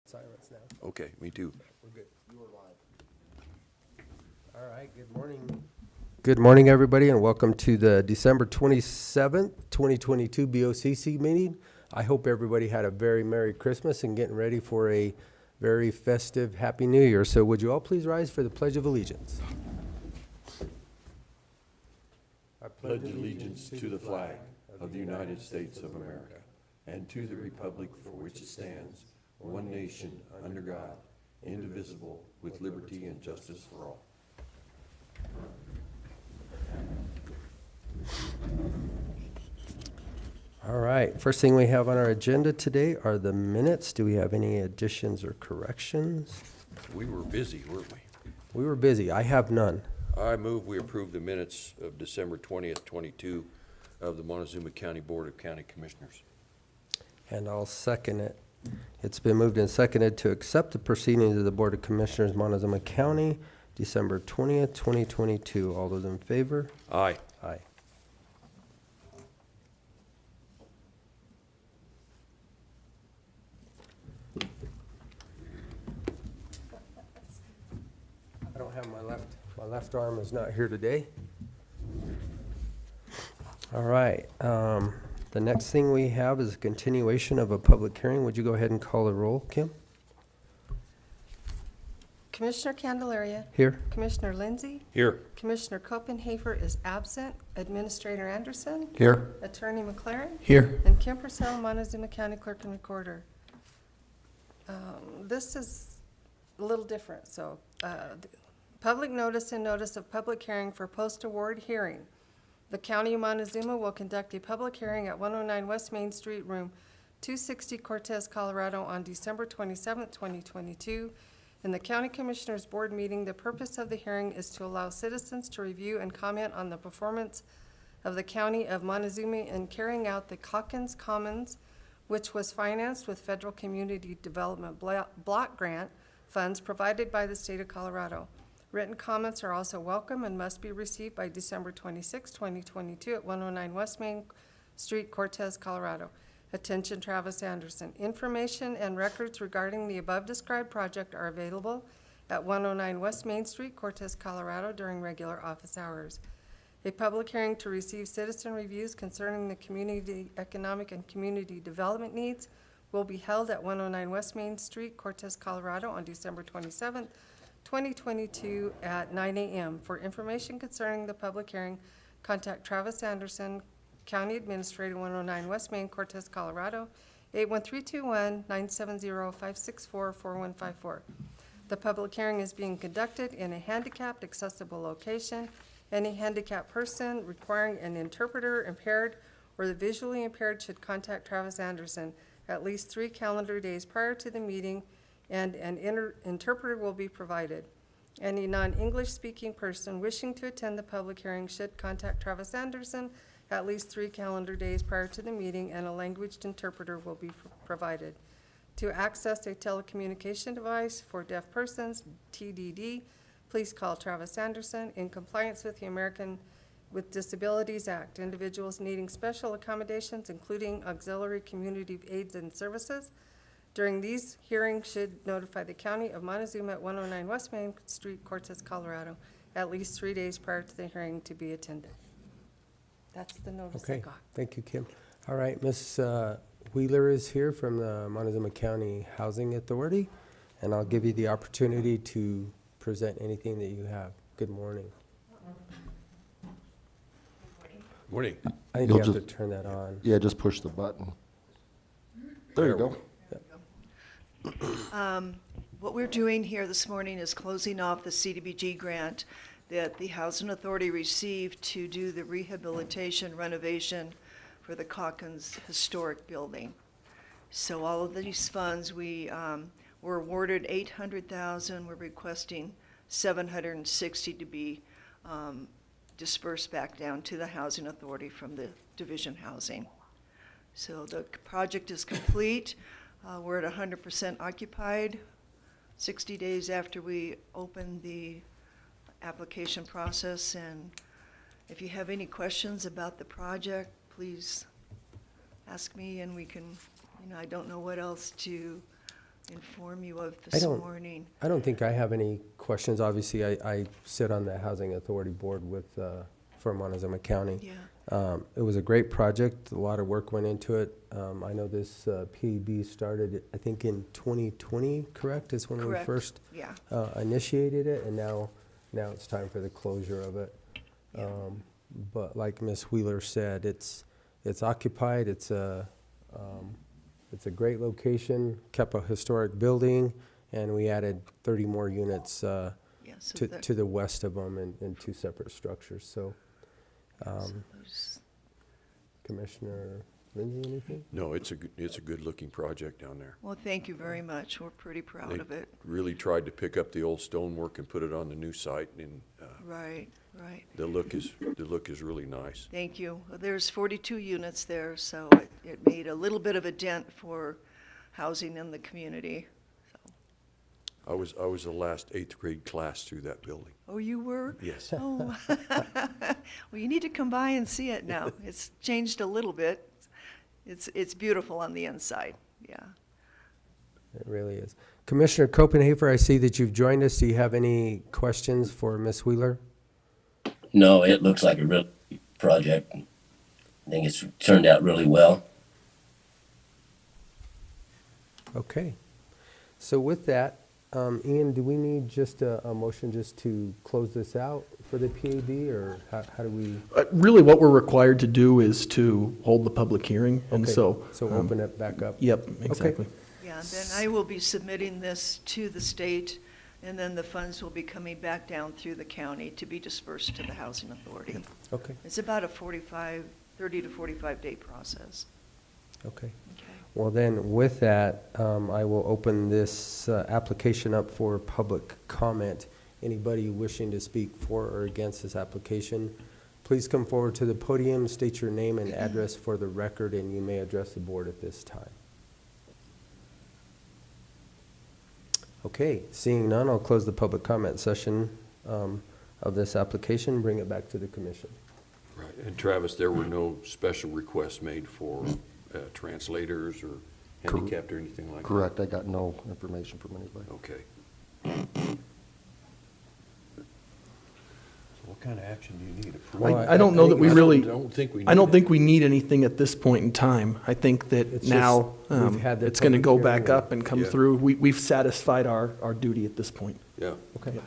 Silence now. Okay, me too. We're good. You are live. All right, good morning. Good morning, everybody, and welcome to the December 27th, 2022 BOCC meeting. I hope everybody had a very Merry Christmas and getting ready for a very festive Happy New Year. So would you all please rise for the Pledge of Allegiance? I Pledge allegiance to the flag of the United States of America and to the republic for which it stands, one nation, under God, indivisible, with liberty and justice for all. All right, first thing we have on our agenda today are the minutes. Do we have any additions or corrections? We were busy, weren't we? We were busy. I have none. I move we approve the minutes of December 20th, 22 of the Montezuma County Board of County Commissioners. And I'll second it. It's been moved and seconded to accept the proceedings of the Board of Commissioners, Montezuma County, December 20th, 2022. All those in favor? Aye. Aye. I don't have my left arm is not here today. All right, the next thing we have is a continuation of a public hearing. Would you go ahead and call the roll, Kim? Commissioner Candelaria. Here. Commissioner Lindsay. Here. Commissioner Copenhaver is absent. Administrator Anderson. Here. Attorney McLaren. Here. And Kim Purcell, Montezuma County Clerk and Recorder. This is a little different. So public notice and notice of public hearing for post-award hearing. The County of Montezuma will conduct a public hearing at 109 West Main Street, room 260, Cortez, Colorado, on December 27, 2022. In the County Commissioners Board meeting, the purpose of the hearing is to allow citizens to review and comment on the performance of the County of Montezuma in carrying out the Calkins Commons, which was financed with federal community development block grant funds provided by the state of Colorado. Written comments are also welcome and must be received by December 26, 2022 at 109 West Main Street, Cortez, Colorado. Attention, Travis Anderson. Information and records regarding the above-described project are available at 109 West Main Street, Cortez, Colorado during regular office hours. A public hearing to receive citizen reviews concerning the community economic and community development needs will be held at 109 West Main Street, Cortez, Colorado on December 27th, 2022 at 9 a.m. For information concerning the public hearing, contact Travis Anderson, County Administrator, 109 West Main, Cortez, Colorado, 813-219-70564-4154. The public hearing is being conducted in a handicapped accessible location. Any handicapped person requiring an interpreter, impaired, or the visually impaired should contact Travis Anderson at least 3 calendar days prior to the meeting, and an interpreter will be provided. Any non-English speaking person wishing to attend the public hearing should contact Travis Anderson at least 3 calendar days prior to the meeting, and a language interpreter will be provided. To access a telecommunication device for deaf persons, TDD, please call Travis Anderson. In compliance with the American with Disabilities Act, individuals needing special accommodations, including auxiliary community aids and services, during these hearings should notify the County of Montezuma at 109 West Main Street, Cortez, Colorado, at least 3 days prior to the hearing to be attended. That's the notice I Okay, got. thank you, Kim. All right, Ms. Wheeler is here from the Montezuma County Housing Authority, and I'll give you the opportunity to present anything that you have. Good morning. Morning. I think you have to turn that on. Yeah, just push the button. There you go. What we're doing here this morning is closing off the CDBG grant that the Housing Authority received to do the rehabilitation renovation for the Calkins Historic Building. So all of these funds, we were awarded $800,000. We're requesting $760 to be dispersed back down to the Housing Authority from the Division Housing. So the project is complete. We're at 100% occupied. 60 days after we opened the application process, and if you have any questions about the project, please ask me and we can, I don't know what else to inform you of I this don't- morning. I don't think I have any questions. Obviously, I sit on the Housing Authority Board with, for Montezuma County. Yeah, It was a great project. A lot of work went into it. I know this PEB started, I think, in 2020, correct? Is when we correct. first Yeah, initiated it, and now it's time for the closure of it. yeah. But like Ms. Wheeler said, it's occupied. It's a great location, kept a historic building, and we added 30 more units Yeah, so to the west of them in two separate structures. So, those- Commissioner Lindsay, anything? No, it's a good-looking project down there. Well, thank you very much. We're pretty proud They of it. really tried to pick up the old stonework and put it on the new site, and Right, right. the look is really nice. Thank you. Well, there's 42 units there, so it made a little bit of a dent for housing in the community. So. I was the last 8th grade class through that building. Oh, you were? Yes. Oh. Well, you need to come by and see it now. It's changed a little bit. It's beautiful on the inside, yeah. It really is. Commissioner Copenhaver, I see that you've joined us. Do you have any questions for Ms. Wheeler? No, it looks like a real project. I think it's turned out really well. Okay. So with that, Ian, do we need just a motion just to close this out for the PAB, or how do we? Really, what we're required to do is to hold the public hearing, and Okay, so. So open it back up? Yep, exactly. Yeah, and then I will be submitting this to the state, and then the funds will be coming back down through the county to be dispersed to the Housing Authority. Okay, It's about a 30 to 45 day process. okay. Okay. Well, then, with that, I will open this application up for public comment. Anybody wishing to speak for or against this application, please come forward to the podium, state your name and address for the record, and you may address the board at this time. Okay, seeing none, I'll close the public comment session of this application, bring it back to the commission. Right. And Travis, there were no special requests made for translators or handicapped or anything like that? Correct, I got no information from anybody. Okay. So what kind of action do you need? Well, I don't know that we really, don't think we need I don't it. think we need anything at this point in time. I think that It's now, just, we've had the it's gonna public go hearing back up and come Yeah. through. We've satisfied our duty at this point. Yeah. Okay. Right.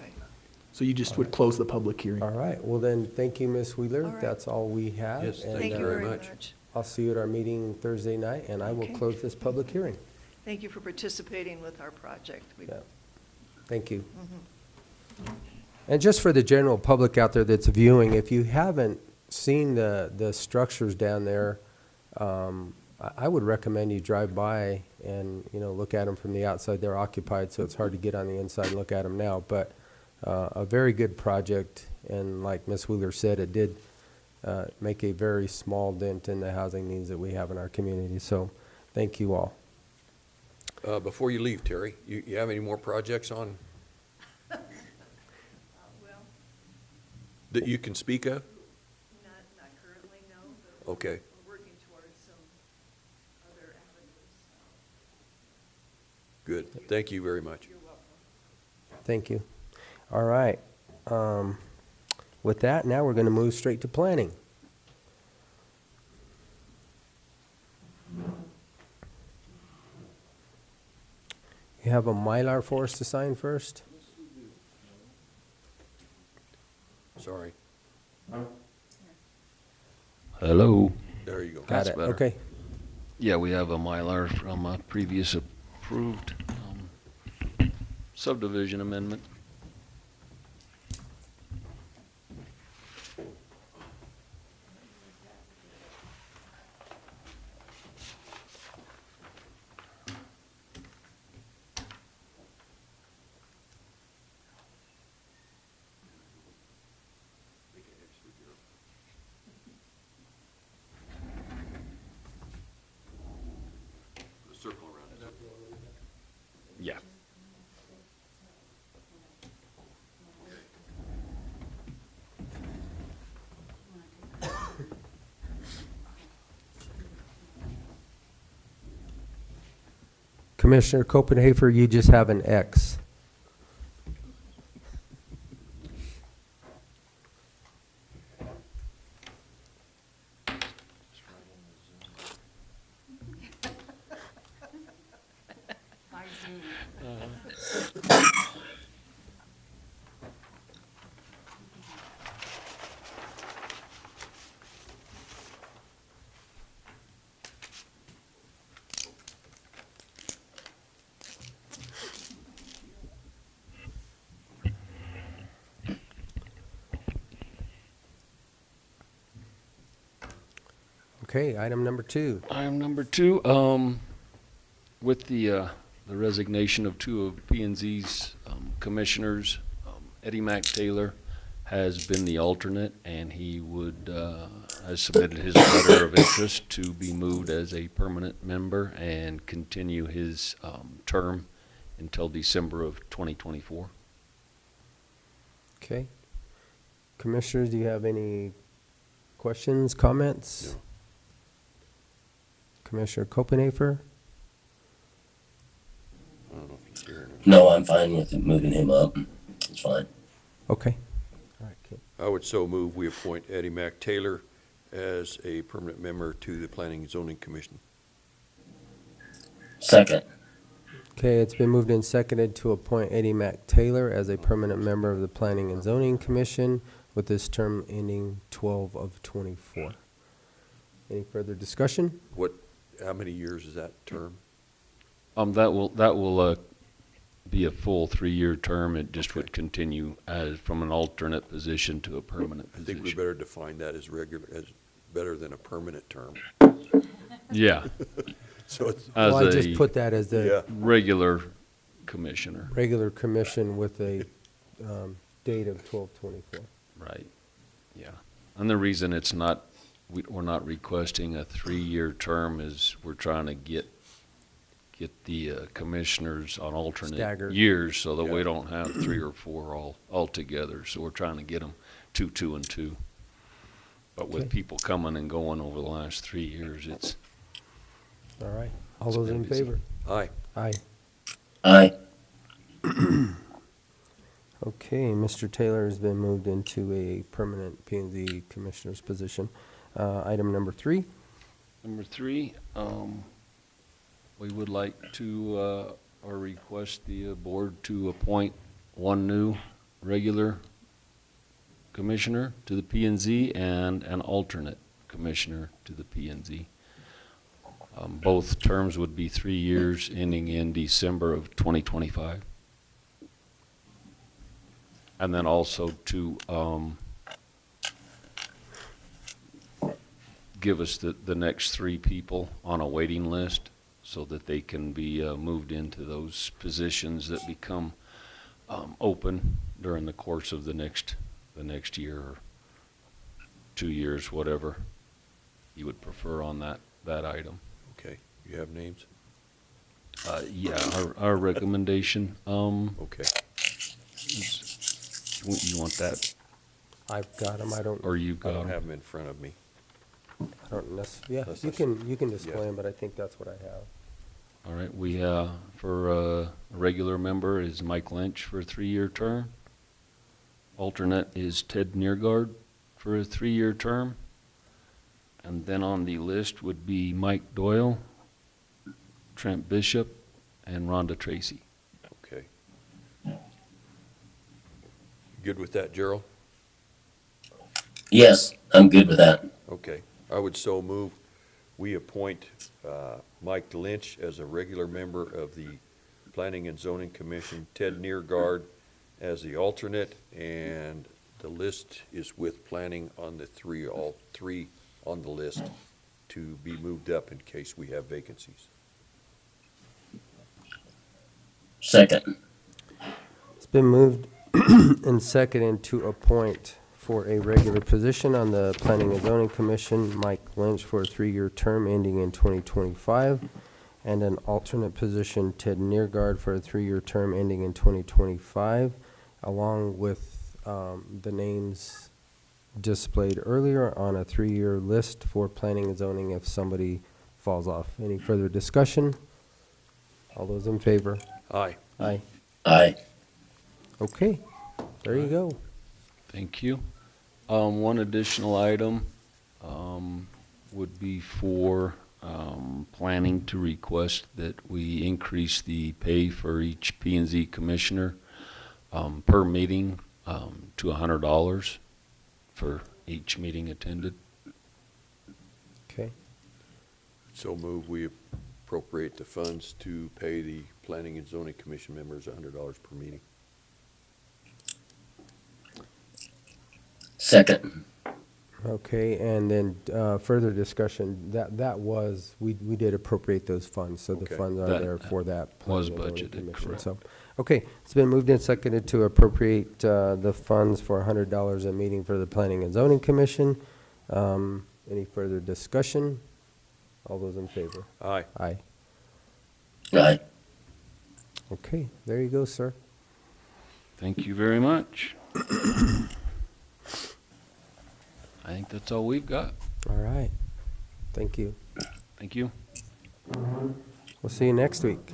So you just would close the public hearing. All right, well then, thank you, Ms. Wheeler. All right. That's all we have. Yes, and, Thank you very very much. much. I'll see you at our meeting Thursday night, and I will Okay. close this public hearing. Thank you for participating with our project. We- Yeah. Thank you. Mhm. And just for the general public out there that's viewing, if you haven't seen the structures down there, I would recommend you drive by and, look at them from the outside. They're occupied, so it's hard to get on the inside and look at them now. But a very good project, and like Ms. Wheeler said, it did make a very small dent in the housing needs that we have in our community. So thank you all. Before you leave, Terry, you have any more projects on Well, that you can speak of? not currently, no, but Okay. we're working towards some other avenues. Good. Thank you very much. You're welcome. Thank you. All right. With that, now we're going to move straight to planning. You have a Mylar for us to sign first? Sorry. Hello. There you go. Got That's it. better. Okay. Yeah, we have a Mylar from a previous approved subdivision amendment. Circle around it. Yeah. Commissioner Copenhaver, you just have an X. Okay, item number 2. Item number 2, with the resignation of 2 of P&Z's commissioners, Eddie Mac Taylor has been the alternate, and he has submitted his letter of interest to be moved as a permanent member and continue his term until December of 2024. Okay. Commissioners, do you have any questions, comments? No. Commissioner Copenhaver? I don't know if he's here or not. No, I'm fine with moving him up. It's fine. Okay. All right, okay. I would so move we appoint Eddie Mac Taylor as a permanent member to the Planning and Zoning Commission. Second. Okay, it's been moved and seconded to appoint Eddie Mac Taylor as a permanent member of the Planning and Zoning Commission with this term ending 12/24. Any further discussion? How many years is that term? That will be a full 3-year term. It just would continue as from an alternate position to a permanent I position. think we better define that as better than a permanent term. Yeah, So it's, as Well, I just a put that as the yeah, regular commissioner. regular commission with a date of 12/24. Right, yeah. And the reason it's not, we're not requesting a 3-year term is we're trying to get the commissioners on alternate Staggered. years so that we Yeah. don't have 3 or 4 all together. So we're trying to get them 2, and 2. But with Okay. people coming and going over the last 3 years, it's, All right. All It's those been in busy. favor? aye. Aye. Aye. Okay, Mr. Taylor has been moved into a permanent P&Z commissioner's position. Item number 3. number 3, we would like to, or request the board to appoint 1 new regular commissioner to the P&Z and an alternate commissioner to the P&Z. Both terms would be 3 years, ending in December of 2025. And then also to give us the next 3 people on a waiting list so that they can be moved into those positions that become open during the course of the next year or 2 years, whatever you would prefer on that item. Okay, you have names? Yeah, our recommendation, Okay. you want that, I've got them. I don't, or you I got don't 'em? have them in front of me. yeah, That's you us. can display Yeah. them, but I think that's what I have. All right, we, for a regular member is Mike Lynch for a 3-year term. Alternate is Ted Neergard for a 3-year term. And then on the list would be Mike Doyle, Trent Bishop, and Rhonda Tracy. Okay. Good with that, Gerald? Yes, I'm good with that. Okay. I would so move we appoint Mike Lynch as a regular member of the Planning and Zoning Commission, Ted Neergard as the alternate, and the list is with planning on the all three on the list to be moved up in case we have vacancies. Second. It's been moved and seconded to appoint for a regular position on the Planning and Zoning Commission, Mike Lynch for a 3-year term ending in 2025, and an alternate position, Ted Neergard, for a 3-year term ending in 2025, along with the names displayed earlier on a 3-year list for Planning and Zoning if somebody falls off. Any further discussion? All those in favor? Aye. Aye. Aye. Okay, there you go. Thank you. One additional item, would be for, planning to request that we increase the pay for each P and Z commissioner, per meeting, to $100 for each meeting attended. Okay, So move, we appropriate the funds to pay the Planning and Zoning Commission members $100 per meeting. Second. okay, and then further discussion, that was, we did appropriate those funds, so the Okay. funds are That there for that. was Planning and Zoning budgeted, Commission. correct. So, okay, it's been moved and seconded to appropriate the funds for $100 a meeting for the Planning and Zoning Commission. Any further discussion? All those in favor? Aye. Aye. Aye. Okay, there you go, sir. Thank you very much. I think that's all we've got. All right, thank you. Thank you. We'll see you next week.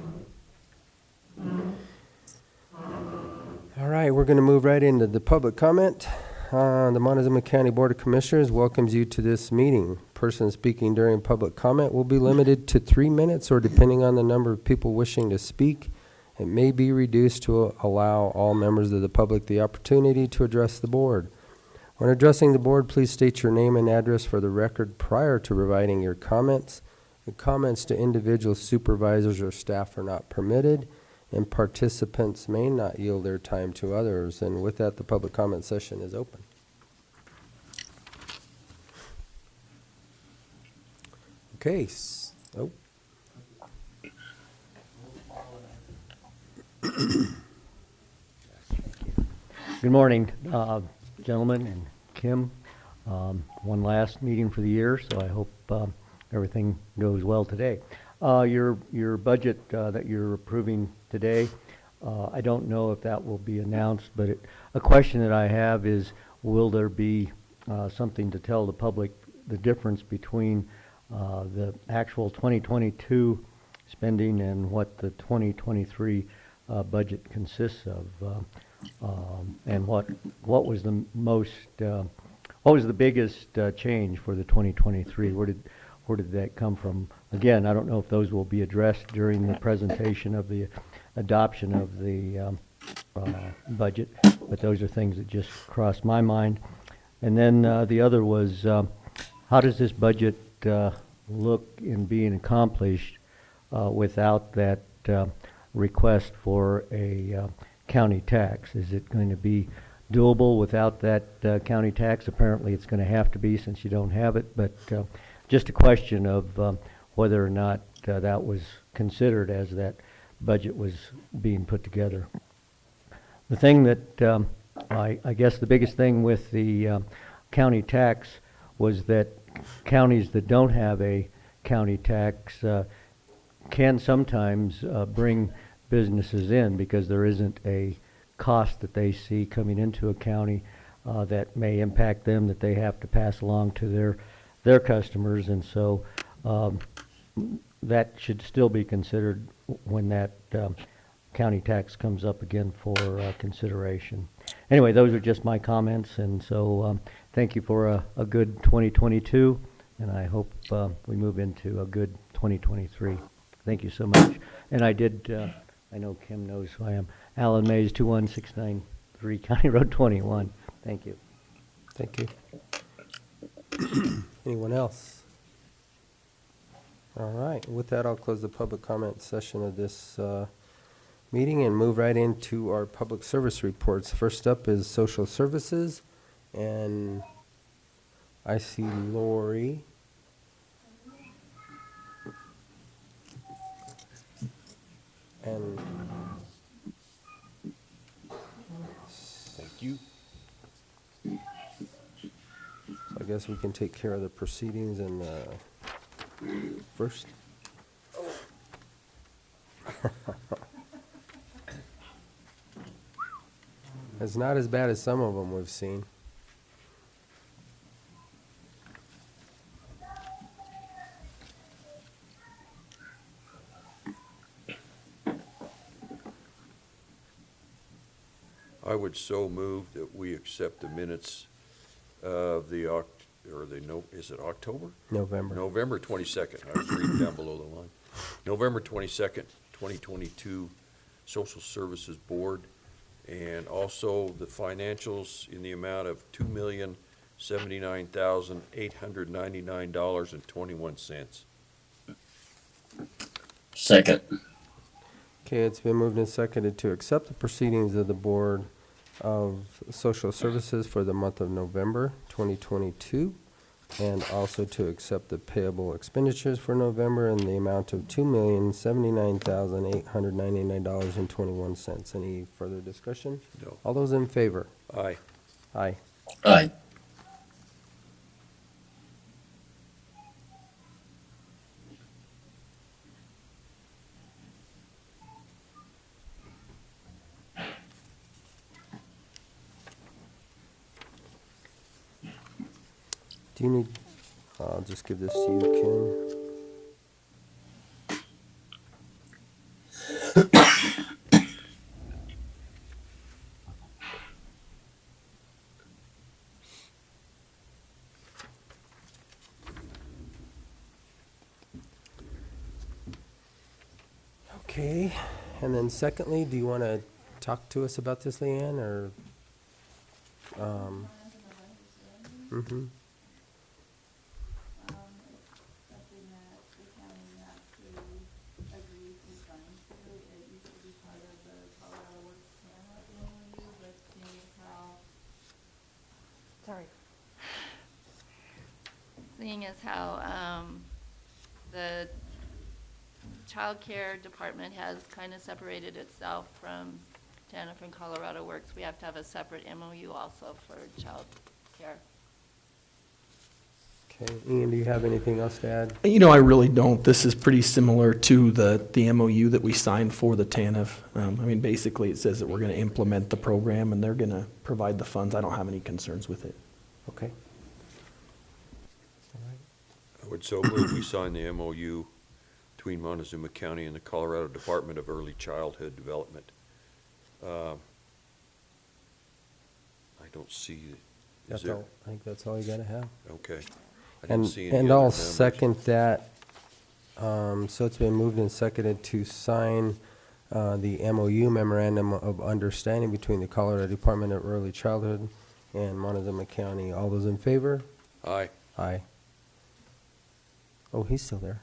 All right, we're going to move right into the public comment. The Montezuma County Board of Commissioners welcomes you to this meeting. Person speaking during public comment will be limited to 3 minutes, or depending on the number of people wishing to speak, it may be reduced to allow all members of the public the opportunity to address the board. When addressing the board, please state your name and address for the record prior to providing your comments. The comments to individual supervisors or staff are not permitted, and participants may not yield their time to others. And with that, the public comment session is open. Okay. Oh. Good morning, gentlemen and Kim. One last meeting for the year, so I hope everything goes well today. Your budget that you're approving today, I don't know if that will be announced, but a question that I have is, will there be something to tell the public the difference between the actual 2022 spending and what the 2023 budget consists of? And what was the most, what was the biggest change for the 2023? Where did that come from? Again, I don't know if those will be addressed during the presentation of the adoption of the budget, but those are things that just crossed my mind. And then the other was, how does this budget look in being accomplished without that request for a county tax? Is it going to be doable without that county tax? Apparently it's going to have to be, since you don't have it, but just a question of whether or not that was considered as that budget was being put together. The thing that I guess the biggest thing with the county tax was that counties that don't have a county tax can sometimes bring businesses in because there isn't a cost that they see coming into a county that may impact them, that they have to pass along to their customers, and so that should still be considered when that county tax comes up again for consideration. Anyway, those are just my comments, and so thank you for a good 2022, and I hope we move into a good 2023. Thank you so much. And I did, I know Kim knows who I am, Alan Mays, 21693 County Road 21. Thank you. Thank you. Anyone else? All right, with that, I'll close the public comment session of this meeting and move right into our public service reports. First up is social services, and I see Lori. And Thank you. I guess we can take care of the proceedings and first. It's not as bad as some of them we've seen. I would so move that we accept the minutes of is it October? November. November 22nd. I was reading down below the line. November 22nd, 2022, Social Services Board, and also the financials in the amount of $2,079,899.21. Second. Okay, it's been moved and seconded to accept the proceedings of the Board of Social Services for the month of November 2022, and also to accept the payable expenditures for November in the amount of $2,079,899.21. Any further discussion? No. All those in favor? Aye. Aye. Aye. Do you need, I'll just give this to you, Kim. Okay, and then secondly, do you want to talk to us about this, Leanne, or? Mm-hmm. Something that the county has to agree to sign to. It used to be part of the Colorado Works MOU, but seeing as how, the child care department has kind of separated itself from TANF and Colorado Works, we have to have a separate MOU also for child care. Okay, Ian, do you have anything else to add? You know, I really don't. This is pretty similar to the MOU that we signed for the TANF. I mean, basically, it says that we're going to implement the program, and they're going to provide the funds. I don't have any concerns with it. Okay. All right. I would so move we sign the MOU between Montezuma County and the Colorado Department of Early Childhood Development. I don't see, is That's there? all, I think that's all you gotta have. Okay. I didn't see any And other I'll numbers. second that. So it's been moved and seconded to sign the MOU, Memorandum of Understanding between the Colorado Department of Early Childhood and Montezuma County. All those in favor? Aye. Aye. Oh, he's still there.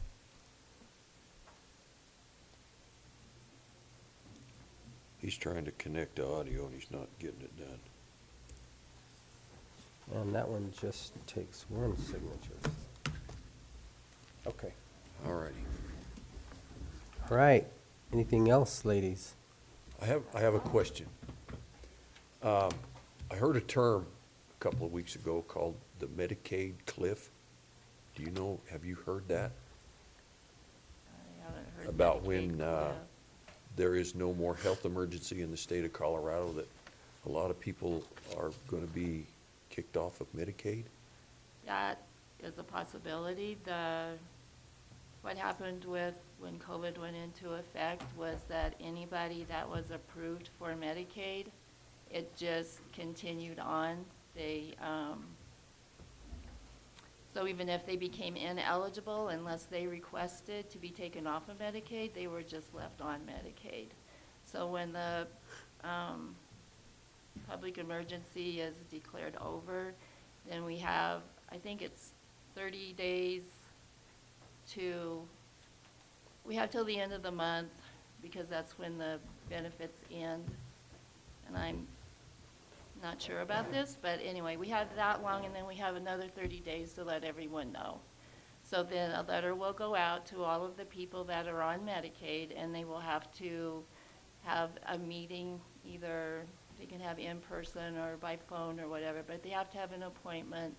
He's trying to connect to audio and he's not getting it done. And that one just takes one signature. Okay. All righty. All right. Anything else, ladies? I have a question. I heard a term a couple of weeks ago called the Medicaid cliff. Do you know, have you heard that? I haven't heard About Medicaid, when yeah. there is no more health emergency in the state of Colorado, that a lot of people are going to be kicked off of Medicaid? That is a possibility. What happened with when COVID went into effect was that anybody that was approved for Medicaid, it just continued on. So even if they became ineligible, unless they requested to be taken off of Medicaid, they were just left on Medicaid. So when the public emergency is declared over, then we have, I think it's 30 days we have till the end of the month, because that's when the benefits end. And I'm not sure about this, but anyway, we have that long, and then we have another 30 days to let everyone know. So then a letter will go out to all of the people that are on Medicaid, and they will have to have a meeting, either they can have in person or by phone or whatever, but they have to have an appointment,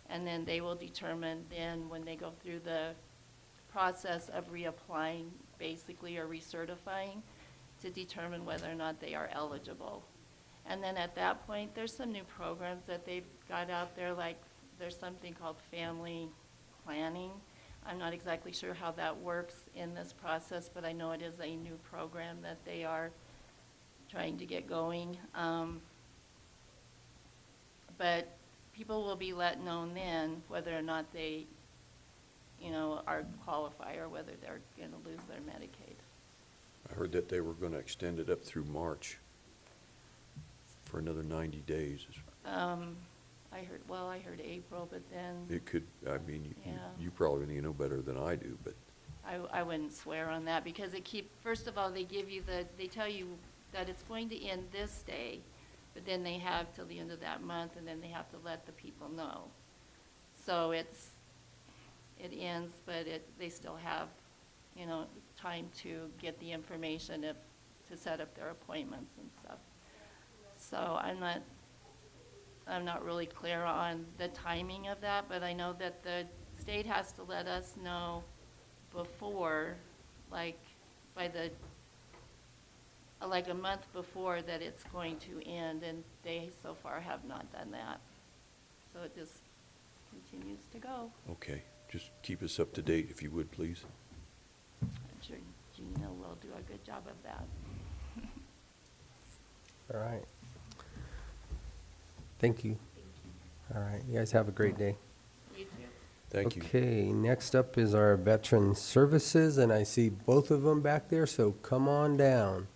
and then they will determine then when they go through the process of reapplying, basically, or recertifying, to determine whether or not they are eligible. And then at that point, there's some new programs that they've got out there, like there's something called family planning. I'm not exactly sure how that works in this process, but I know it is a new program that they are trying to get going. But people will be let known then whether or not they, are qualify or whether they're gonna lose their Medicaid. I heard that they were gonna extend it up through March for another 90 days. I heard April, but then It could, I mean, Yeah. you probably know better than I do, but I wouldn't swear on that because first of all, they tell you that it's going to end this day, but then they have till the end of that month, and then they have to let the people know. So it ends, but they still have, time to get the information to set up their appointments and stuff. So I'm not really clear on the timing of that, but I know that the state has to let us know before, like a month before that it's going to end, and they so far have not done that. So it just continues to go. okay. Just keep us up to date if you would, please. I'm sure Gina will do a good job of that. All right. Thank you. All right, you guys have a great day. You too. Thank you. Okay, next up is our Veteran Services, and I see both of them back there, so come on down.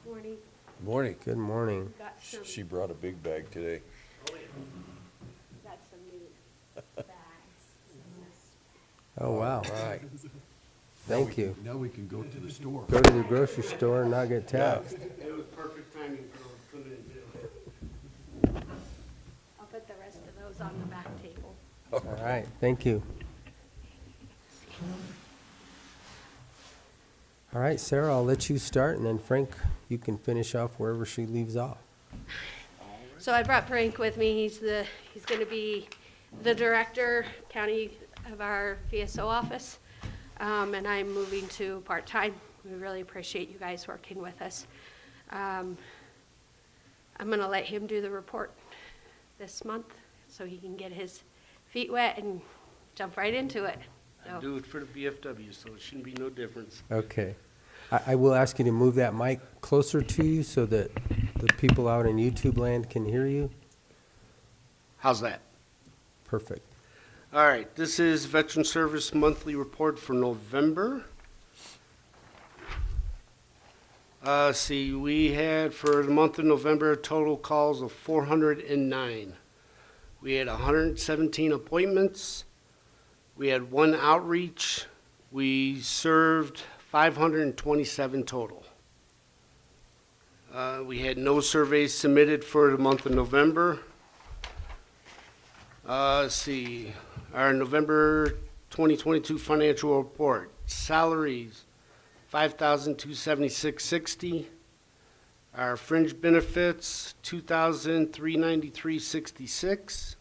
Morning. Morning. Good morning. Got some, She brought a big bag today. got some new bags. Oh, wow. Right. Thank you. Now we can go to the store. Go to the grocery store and not get taxed. It was perfect timing for putting it in. I'll put the rest of those on the back table. All right, thank you. All right, Sarah, I'll let you start, and then Frank, you can finish off wherever she leaves off. So I brought Frank with me. He's going to be the director, county of our VSO office, and I'm moving to part-time. We really appreciate you guys working with us. I'm going to let him do the report this month so he can get his feet wet and jump right into it. I So- do it for the BFW, so it shouldn't be no difference. Okay. I will ask you to move that mic closer to you so that the people out in YouTube land can hear you. How's that? Perfect. All right, this is Veteran Service Monthly Report for November. See, we had for the month of November total calls of 409. We had 117 appointments. We had 1 outreach. We served 527 total. We had no surveys submitted for the month of November. Let's see, our November 2022 financial report. Salaries, $5,276.60. Our fringe benefits, $2,393.66.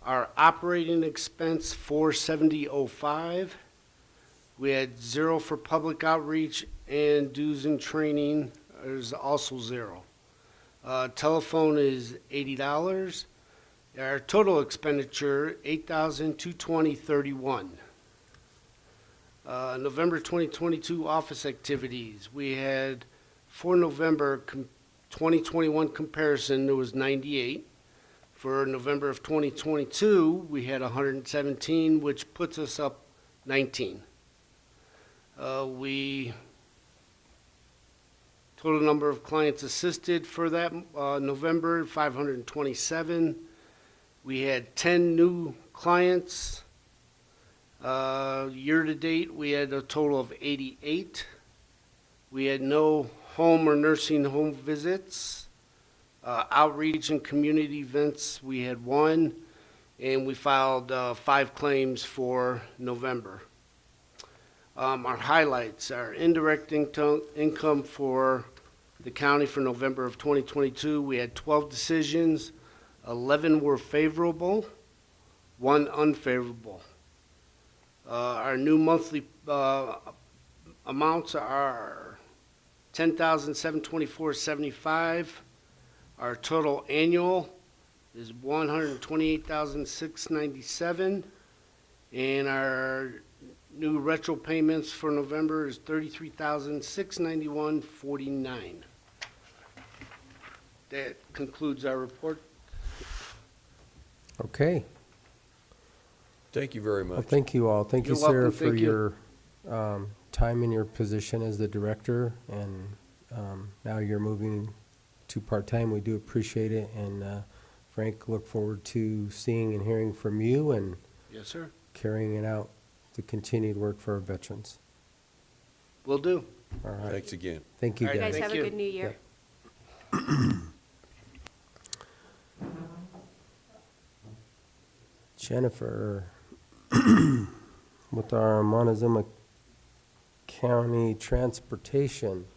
Our operating expense, $470.05. We had 0 for public outreach, and dues and training is also 0. Telephone is $80. Our total expenditure, $8,220.31. November 2022 office activities. We had, for November 2021 comparison, there was 98. For November of 2022, we had 117, which puts us up 19. Total number of clients assisted for that November, 527. We had 10 new clients. Year-to-date, we had a total of 88. We had no home or nursing home visits. Outreach and community events, we had 1. And we filed 5 claims for November. Our highlights, our indirect income for the county for November of 2022, we had 12 decisions, 11 were favorable, 1 unfavorable. Our new monthly amounts are $10,724.75. Our total annual is $128,697. And our new retro payments for November is $33,691.49. That concludes our report. Okay. Thank you very Well, much. thank you all. Thank you, You're welcome. Sarah, for Thank you. your time in your position as the director, and now you're moving to part-time. We do appreciate it, and Frank, look forward to seeing and hearing from you and Yes, sir. carrying it out, the continued work for our veterans. Will do. All right. Thanks again. Thank you, All right, You guys guys. have a you. good new year. Jennifer, with our Montezuma County Transportation.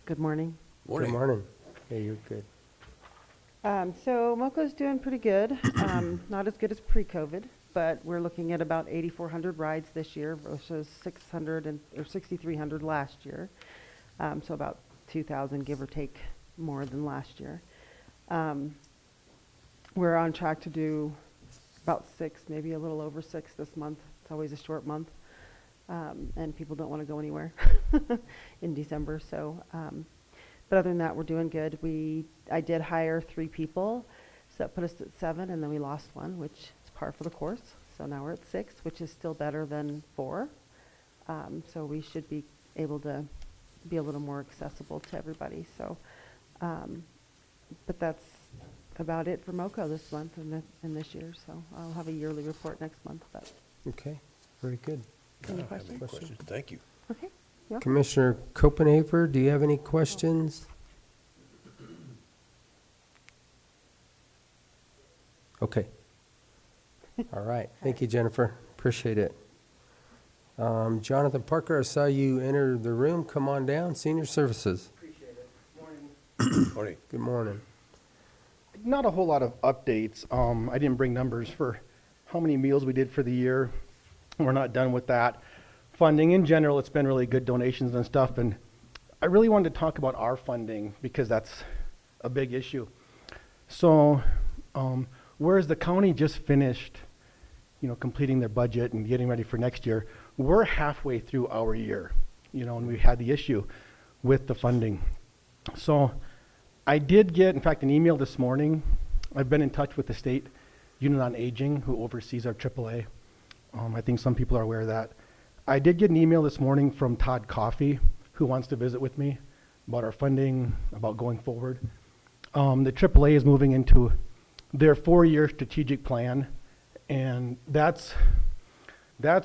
Good morning. Good morning. Hey, you're good. So MoCo's doing pretty good. Not as good as pre-COVID, but we're looking at about 8,400 rides this year versus 6,300 last year. So about 2,000, give or take, more than last year. We're on track to do about 6, maybe a little over 6 this month. It's always a short month. And people don't want to go anywhere in December. So, but other than that, we're doing good. I did hire 3 people, so that put us at 7, and then we lost 1, which is par for the course. So now we're at 6, which is still better than 4. So we should be able to be a little more accessible to everybody. So, but that's about it for MoCo this month and this year. So I'll have a yearly report next month. But Okay, very good. any I have any questions? questions. Thank you. Okay. Yep. Commissioner Copenhaver, do you have any questions? Okay. All right. Thank you, Jennifer. Appreciate it. Jonathan Parker, I saw you enter the room. Come on down. Senior Services. Appreciate it. Morning. Morning. Good morning. Not a whole lot of updates. I didn't bring numbers for how many meals we did for the year. We're not done with that. Funding in general, it's been really good donations and stuff. And I really wanted to talk about our funding because that's a big issue. So, whereas the county just finished, completing their budget and getting ready for next year, we're halfway through our year, and we had the issue with the funding. So I did get, in fact, an email this morning. I've been in touch with the state unit on aging who oversees our AAA. I think some people are aware of that. I did get an email this morning from Todd Coffey, who wants to visit with me about our funding, about going forward. The AAA is moving into their 4-year strategic plan, and that's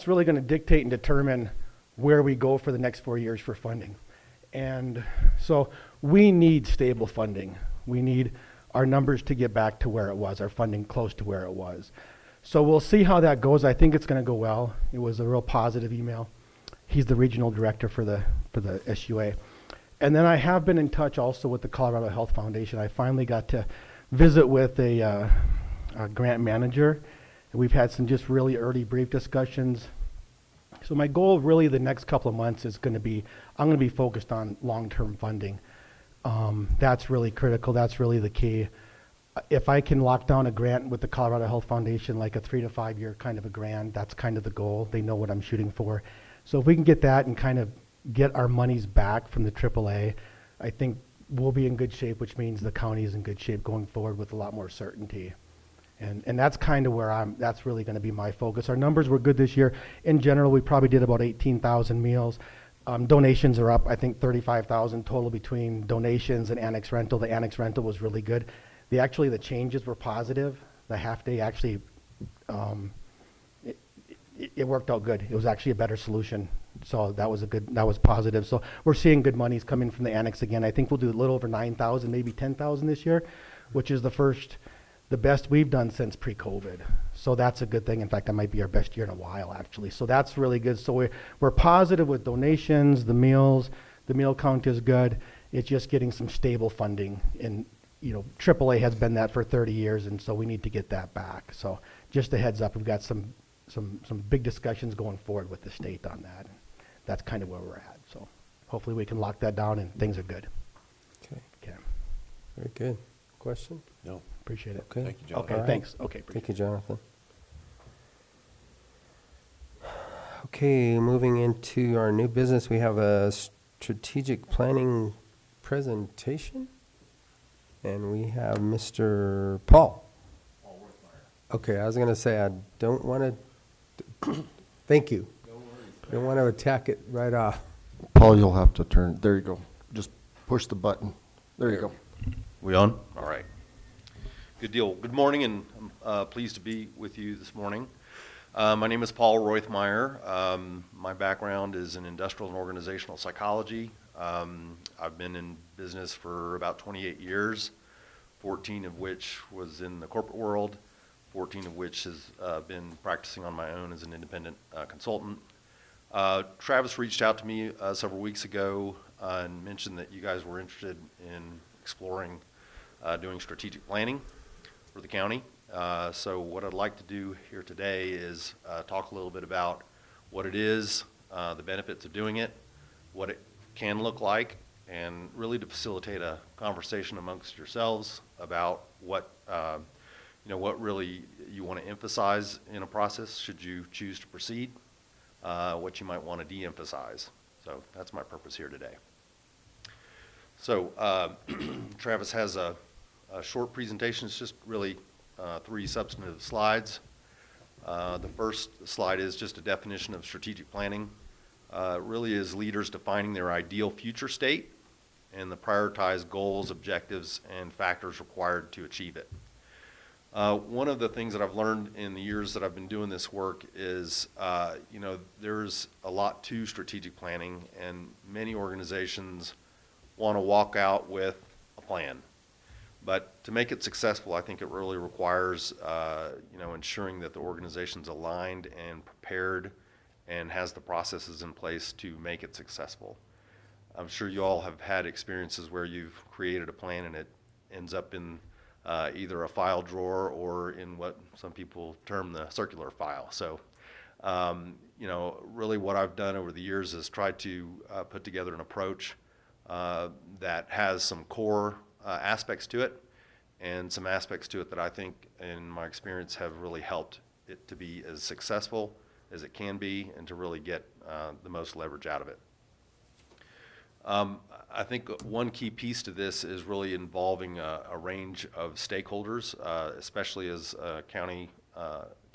really going to dictate and determine where we go for the next 4 years for funding. And so we need stable funding. We need our numbers to get back to where it was, our funding close to where it was. So we'll see how that goes. I think it's going to go well. It was a real positive email. He's the regional director for the SUA. And then I have been in touch also with the Colorado Health Foundation. I finally got to visit with a grant manager. We've had some just really early brief discussions. So my goal really the next couple of months is going to be, I'm going to be focused on long-term funding. That's really critical. That's really the key. If I can lock down a grant with the Colorado Health Foundation, like a 3 to 5 year kind of a grant, that's kind of the goal. They know what I'm shooting for. So if we can get that and kind of get our monies back from the AAA, I think we'll be in good shape, which means the county is in good shape going forward with a lot more certainty. And that's kind of where that's really going to be my focus. Our numbers were good this year. In general, we probably did about 18,000 meals. Donations are up, I think 35,000 total between donations and annex rental. The annex rental was really good. The changes were positive. The half day actually, it worked out good. It was actually a better solution. So that was positive. So we're seeing good monies coming from the annex again. I think we'll do a little over 9,000, maybe 10,000 this year, which is the best we've done since pre-COVID. So that's a good thing. In fact, that might be our best year in a while, actually. So that's really good. So we're positive with donations, the meals, the meal count is good. It's just getting some stable funding. And, AAA has been that for 30 years, and so we need to get that back. So just a heads up, we've got some big discussions going forward with the state on that. That's kind of where we're at. So hopefully we can lock that down and things are good. Okay. Okay. Very good. Question? No, Appreciate it. Okay. thank you, John. Okay, All right. thanks. Okay, appreciate Thank you, Jonathan. Okay, moving into our new business, we have a strategic planning presentation. And we have Mr. Paul. Okay, I was gonna say, I don't wanna, thank you. Don't want to attack it right off. Paul, you'll have to turn, there you go. Just push the button. There you go. We on? All right. Good deal. Good morning, and I'm pleased to be with you this morning. My name is Paul Roithmeyer. My background is in industrial and organizational psychology. I've been in business for about 28 years, 14 of which was in the corporate world, 14 of which has been practicing on my own as an independent consultant. Travis reached out to me several weeks ago and mentioned that you guys were interested in exploring doing strategic planning for the county. So what I'd like to do here today is talk a little bit about what it is, the benefits of doing it, what it can look like, and really to facilitate a conversation amongst yourselves about what what really you want to emphasize in a process should you choose to proceed, what you might want to de-emphasize. So that's my purpose here today. So Travis has a short presentation. It's just really 3 substantive slides. The first slide is just a definition of strategic planning. It really is leaders defining their ideal future state and the prioritized goals, objectives, and factors required to achieve it. One of the things that I've learned in the years that I've been doing this work is, there's a lot to strategic planning, and many organizations want to walk out with a plan. But to make it successful, I think it really requires, ensuring that the organization's aligned and prepared and has the processes in place to make it successful. I'm sure you all have had experiences where you've created a plan and it ends up in either a file drawer or in what some people term the circular file. So, really what I've done over the years is try to put together an approach that has some core aspects to it and some aspects to it that I think in my experience have really helped it to be as successful as it can be and to really get the most leverage out of it. I think one key piece to this is really involving a range of stakeholders, especially as a county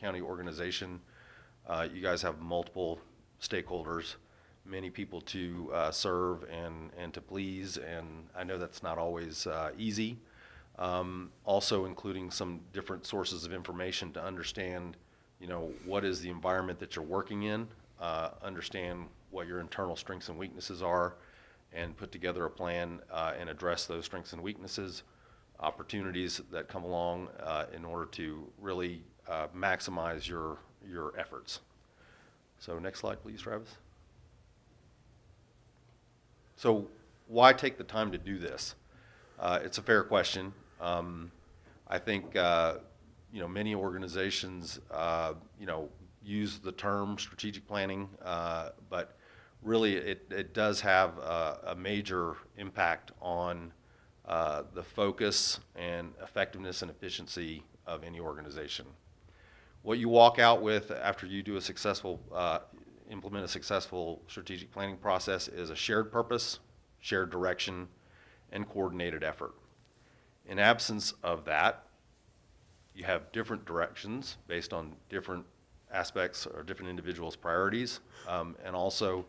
organization. You guys have multiple stakeholders, many people to serve and to please, and I know that's not always easy. Also including some different sources of information to understand, what is the environment that you're working in, understand what your internal strengths and weaknesses are, and put together a plan and address those strengths and weaknesses, opportunities that come along in order to really maximize your efforts. So next slide, please, Travis. So why take the time to do this? It's a fair question. I think many organizations use the term strategic planning, but really it does have a major impact on the focus and effectiveness and efficiency of any organization. What you walk out with after you do a successful, implement a successful strategic planning process is a shared purpose, shared direction, and coordinated effort. In absence of that, you have different directions based on different aspects or different individuals' priorities, and also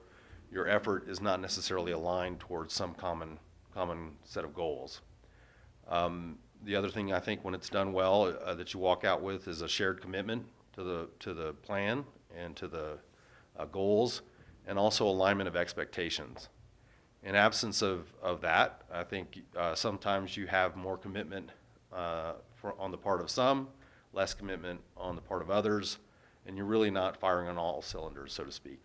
your effort is not necessarily aligned towards some common set of goals. The other thing I think when it's done well that you walk out with is a shared commitment to the plan and to the goals, and also alignment of expectations. In absence of that, I think sometimes you have more commitment on the part of some, less commitment on the part of others, and you're really not firing on all cylinders, so to speak.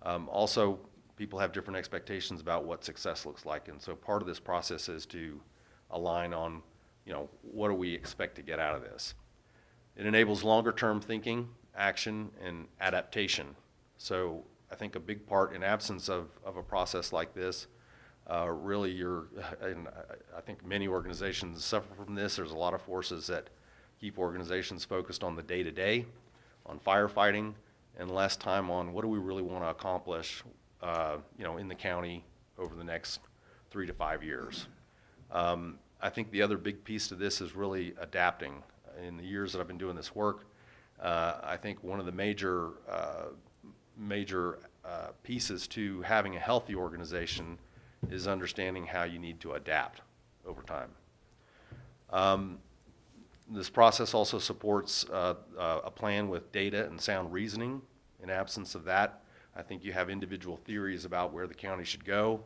Also, people have different expectations about what success looks like, and so part of this process is to align on, what do we expect to get out of this. It enables longer-term thinking, action, and adaptation. So I think a big part in absence of a process like this really and I think many organizations suffer from this. There's a lot of forces that keep organizations focused on the day-to-day, on firefighting, and less time on what do we really want to accomplish, in the county over the next 3 to 5 years. I think the other big piece to this is really adapting. In the years that I've been doing this work, I think one of the major pieces to having a healthy organization is understanding how you need to adapt over time. This process also supports a plan with data and sound reasoning. In absence of that, I think you have individual theories about where the county should go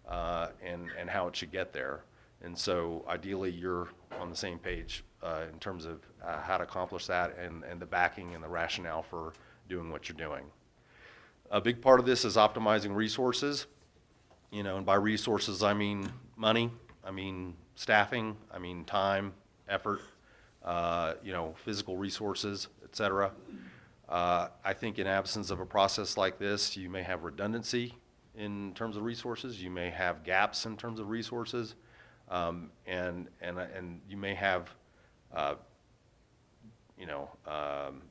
and how it should get there. And so ideally you're on the same page in terms of how to accomplish that and the backing and the rationale for doing what you're doing. A big part of this is optimizing resources, and by resources I mean money, I mean staffing, I mean time, effort, physical resources, et cetera. I think in absence of a process like this, you may have redundancy in terms of resources, you may have gaps in terms of resources, and you may have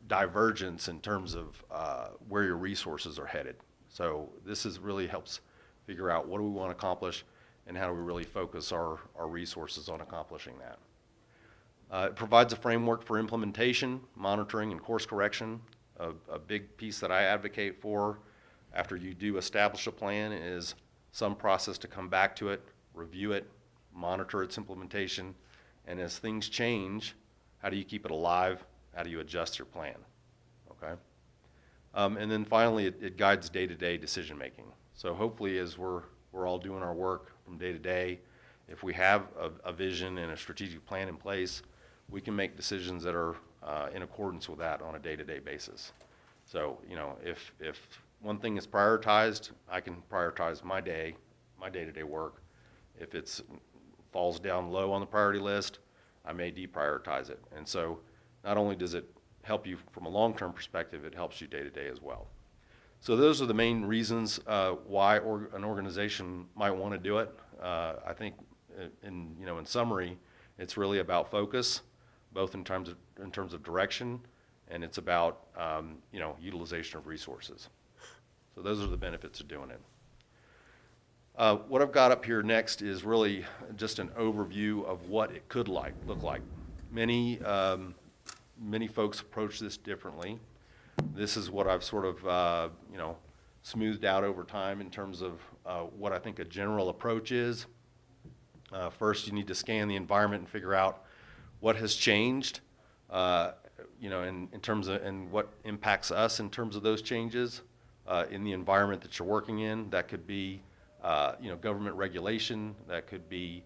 divergence in terms of where your resources are headed. So this really helps figure out what do we want to accomplish and how do we really focus our resources on accomplishing that. It provides a framework for implementation, monitoring, and course correction. A big piece that I advocate for after you do establish a plan is some process to come back to it, review it, monitor its implementation, and as things change, how do you keep it alive? How do you adjust your plan? Okay. And then finally, it guides day-to-day decision making. So hopefully, as we're all doing our work from day to day, if we have a vision and a strategic plan in place, we can make decisions that are in accordance with that on a day-to-day basis. So, if one thing is prioritized, I can prioritize my day-to-day work. If it falls down low on the priority list, I may deprioritize it. And so not only does it help you from a long-term perspective, it helps you day-to-day as well. So those are the main reasons why an organization might want to do it. I think in summary, it's really about focus, both in terms of direction, and it's about utilization of resources. So those are the benefits of doing it. What I've got up here next is really just an overview of what it could look like. Many folks approach this differently. This is what I've sort of smoothed out over time in terms of what I think a general approach is. First, you need to scan the environment and figure out what has changed, in terms of and what impacts us in terms of those changes in the environment that you're working in. That could be government regulation. That could be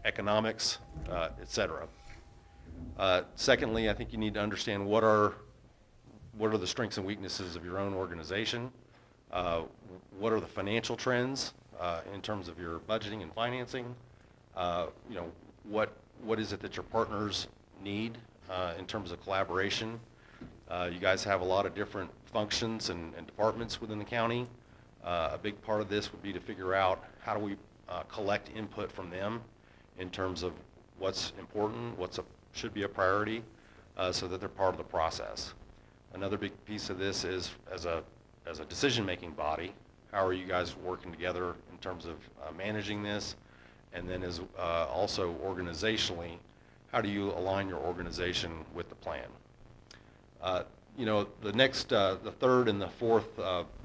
economics, et cetera. Secondly, I think you need to understand what are the strengths and weaknesses of your own organization. What are the financial trends in terms of your budgeting and financing? What is it that your partners need in terms of collaboration? You guys have a lot of different functions and departments within the county. A big part of this would be to figure out how do we collect input from them in terms of what's important, should be a priority, so that they're part of the process. Another big piece of this is as a decision-making body, how are you guys working together in terms of managing this? And then as also organizationally, how do you align your organization with the plan? The third and the fourth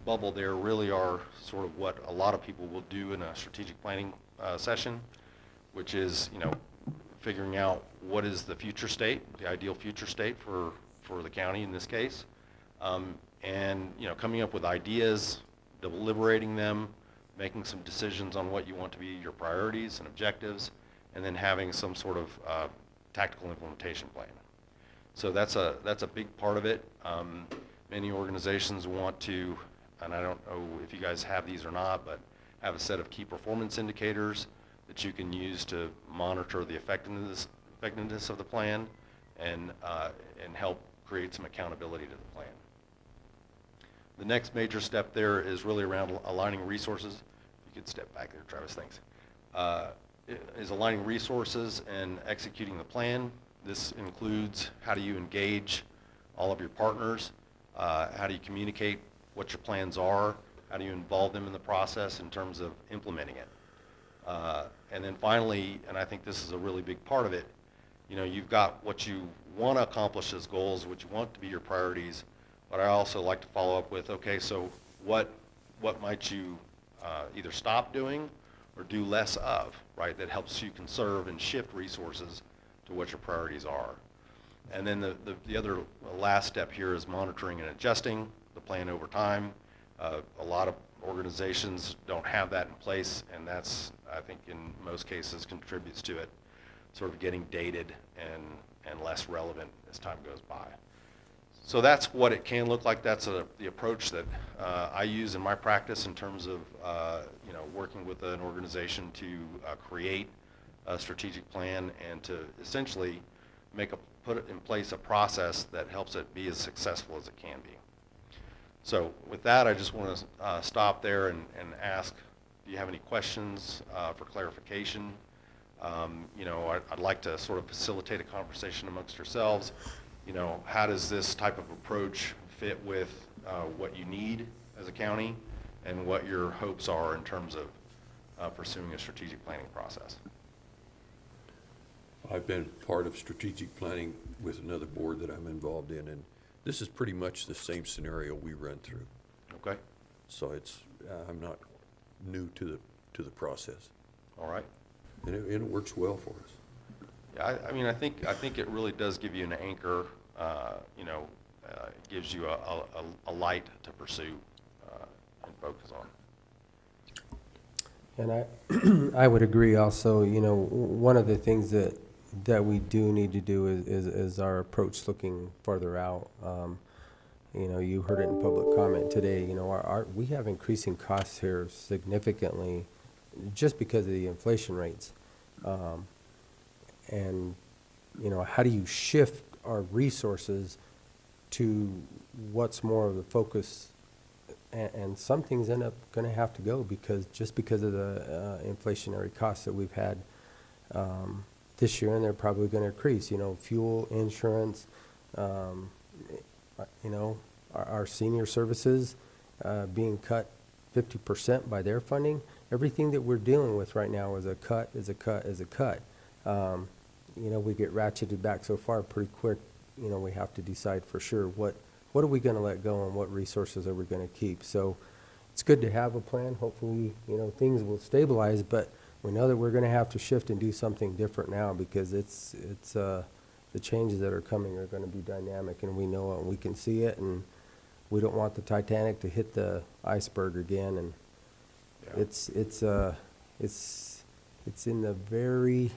bubble there really are sort of what a lot of people will do in a strategic planning session, which is, figuring out what is the future state, the ideal future state for the county in this case, and coming up with ideas, deliberating them, making some decisions on what you want to be your priorities and objectives, and then having some sort of tactical implementation plan. So that's a big part of it. Many organizations want to, and I don't know if you guys have these or not, but have a set of key performance indicators that you can use to monitor the effectiveness of the plan and help create some accountability to the plan. The next major step there is really around aligning resources. You could step back there, Travis, thanks. Is aligning resources and executing the plan. This includes how do you engage all of your partners, how do you communicate what your plans are, how do you involve them in the process in terms of implementing it. And then finally, and I think this is a really big part of it, you know, you've got what you want to accomplish as goals, what you want to be your priorities, but I also like to follow up with, okay, so what might you either stop doing or do less of, right, that helps you conserve and shift resources to what your priorities are. And then the other last step here is monitoring and adjusting the plan over time. A lot of organizations don't have that in place, and that's, I think, in most cases contributes to it sort of getting dated and less relevant as time goes by. So that's what it can look like. That's the approach that I use in my practice in terms of you know, working with an organization to create a strategic plan and to essentially put in place a process that helps it be as successful as it can be. So with that, I just want to stop there and ask, do you have any questions for clarification? You know, I'd like to sort of facilitate a conversation amongst yourselves. You know, how does this type of approach fit with what you need as a county and what your hopes are in terms of pursuing a strategic planning process? I've been part of strategic planning with another board that I'm involved in, and this is pretty much the same scenario we run through. Okay. So it's, I'm not new to the process. All right. And it works well for us. Yeah, I mean, I think it really does give you an anchor. You know, it gives you a light to pursue and focus on. And I would agree also, you know, one of the things that we do need to do is our approach looking farther out. You know, you heard it in public comment today, you know, we have increasing costs here significantly just because of the inflation rates. And, you know, how do you shift our resources to what's more of the focus? And some things end up going to have to go because of the inflationary costs that we've had this year, and they're probably going to increase. You know, fuel, insurance, you know, our senior services being cut 50% by their funding. Everything that we're dealing with right now is a cut, is a cut, is a cut. You know, we get ratcheted back so far pretty quick. You know, we have to decide for sure what are we going to let go and what resources are we going to keep. So it's good to have a plan. Hopefully, you know, things will stabilize, but we know that we're going to have to shift and do something different now because it's the changes that are coming are going to be dynamic, and we know it and we can see it, and we don't want the Titanic to hit the iceberg again. And yeah. It's in the very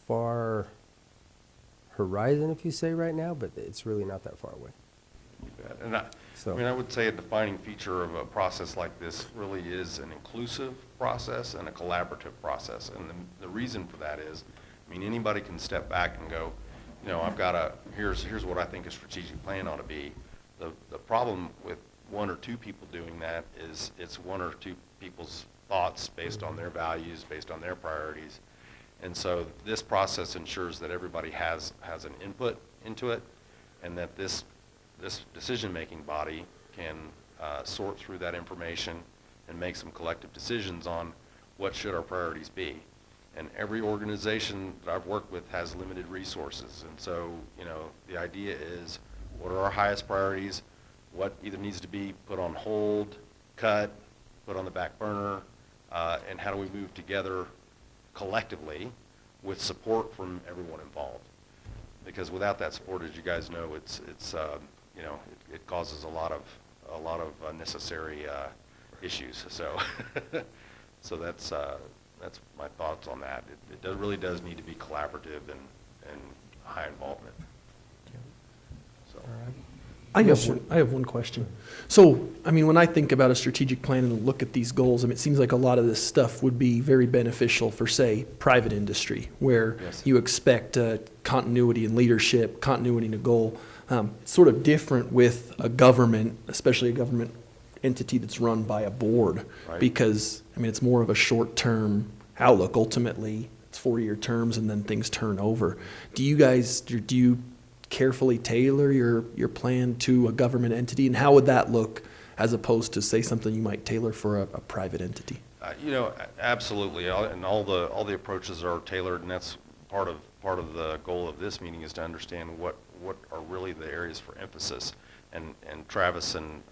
far horizon, if you say right now, but it's really not that far away. And I mean, I would say a defining feature of a process like this really is an inclusive process and a collaborative process. And the reason for that is, I mean, anybody can step back and go, you know, here's what I think a strategic plan ought to be. The problem with one or two people doing that is it's one or two people's thoughts based on their values, based on their priorities. And so this process ensures that everybody has an input into it, and that this decision-making body can sort through that information and make some collective decisions on what should our priorities be. And every organization that I've worked with has limited resources. And so, you know, the idea is, what are our highest priorities? What either needs to be put on hold, cut, put on the back burner, and how do we move together collectively with support from everyone involved? Because without that support, as you guys know, it's you know, it causes a lot of unnecessary issues. So so that's my thoughts on that. It really does need to be collaborative and high involvement. So. I have one question. So, I mean, when I think about a strategic plan and look at these goals, I mean, it seems like a lot of this stuff would be very beneficial for, say, private industry, where Yes. you expect continuity in leadership, continuity in a goal. It's sort of different with a government, especially a government entity that's run by a board. Right. Because, I mean, it's more of a short-term outlook. Ultimately, it's 4-year terms and then things turn over. Do you carefully tailor your plan to a government entity? And how would that look as opposed to, say, something you might tailor for a private entity? Absolutely, and all the approaches are tailored, and that's part of the goal of this meeting is to understand what are really the areas for emphasis. And Travis and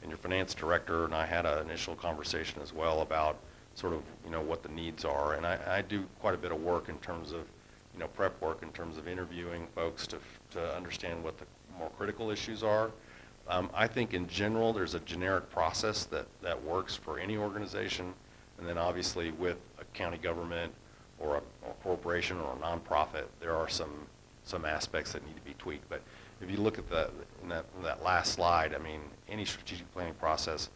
your finance director and I had an initial conversation as well about sort of what the needs are, and I do quite a bit of work in terms of prep work in terms of interviewing folks to understand what the more critical issues are. I think in general there's a generic process that works for any organization, and then obviously with a county government or a corporation or a nonprofit, there are some aspects that need to be tweaked. But if you look at that last slide, I mean, any strategic planning process